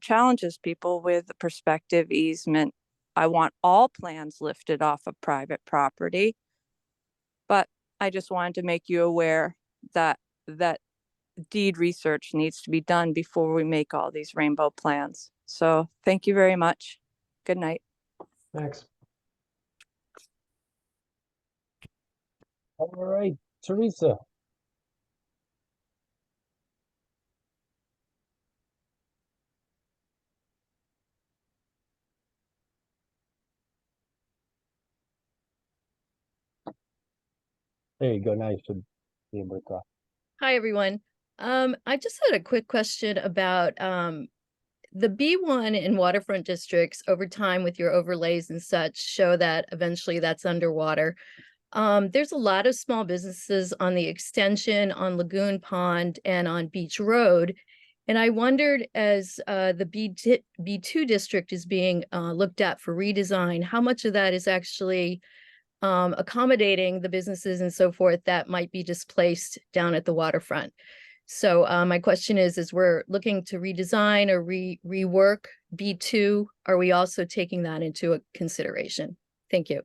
challenges people with a prospective easement. I want all plans lifted off of private property, but I just wanted to make you aware that deed research needs to be done before we make all these rainbow plans. So thank you very much. Good night. Thanks. All right, Teresa. There you go. Now you should be able to talk. Hi, everyone. I just had a quick question about the B1 in waterfront districts. Over time with your overlays and such show that eventually that's underwater. There's a lot of small businesses on the extension, on Lagoon Pond, and on Beach Road. And I wondered, as the B2 district is being looked at for redesign, how much of that is actually accommodating the businesses and so forth that might be displaced down at the waterfront. So my question is, as we're looking to redesign or rework B2, are we also taking that into a consideration? Thank you.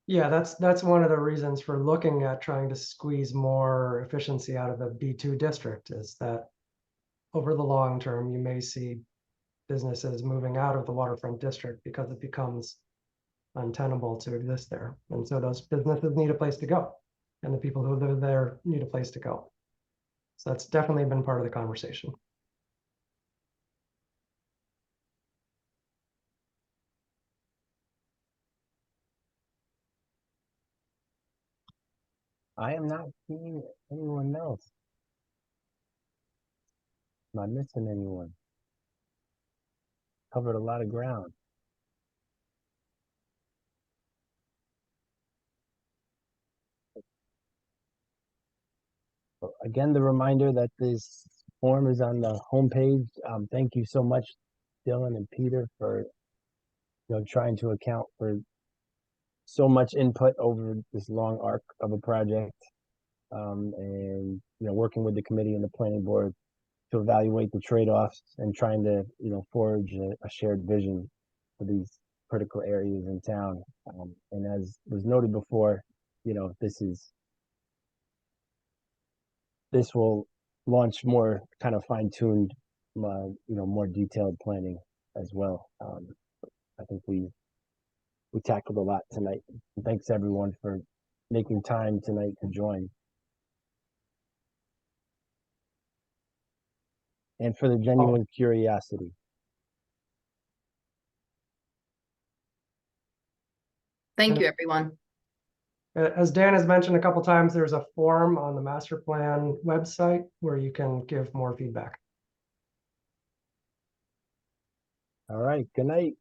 Yeah, that's one of the reasons for looking at trying to squeeze more efficiency out of the B2 district, is that over the long term, you may see businesses moving out of the waterfront district because it becomes untenable to exist there. And so those businesses need a place to go, and the people who live there need a place to go. So that's definitely been part of the conversation. I am not seeing anyone else. Am I missing anyone? Covered a lot of ground. Again, the reminder that this form is on the homepage. Thank you so much, Dylan and Peter, for trying to account for so much input over this long arc of a project, and working with the committee and the planning board to evaluate the trade-offs and trying to forge a shared vision for these critical areas in town. And as was noted before, this will launch more kind of fine-tuned, more detailed planning as well. I think we tackled a lot tonight. And thanks everyone for making time tonight to join. And for the genuine curiosity. Thank And- you, everyone. As Dan has mentioned a couple times, there's a form on the master plan website where you can give more feedback. All right, good night.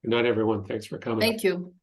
Good night, everyone. Thanks for coming. Thank you.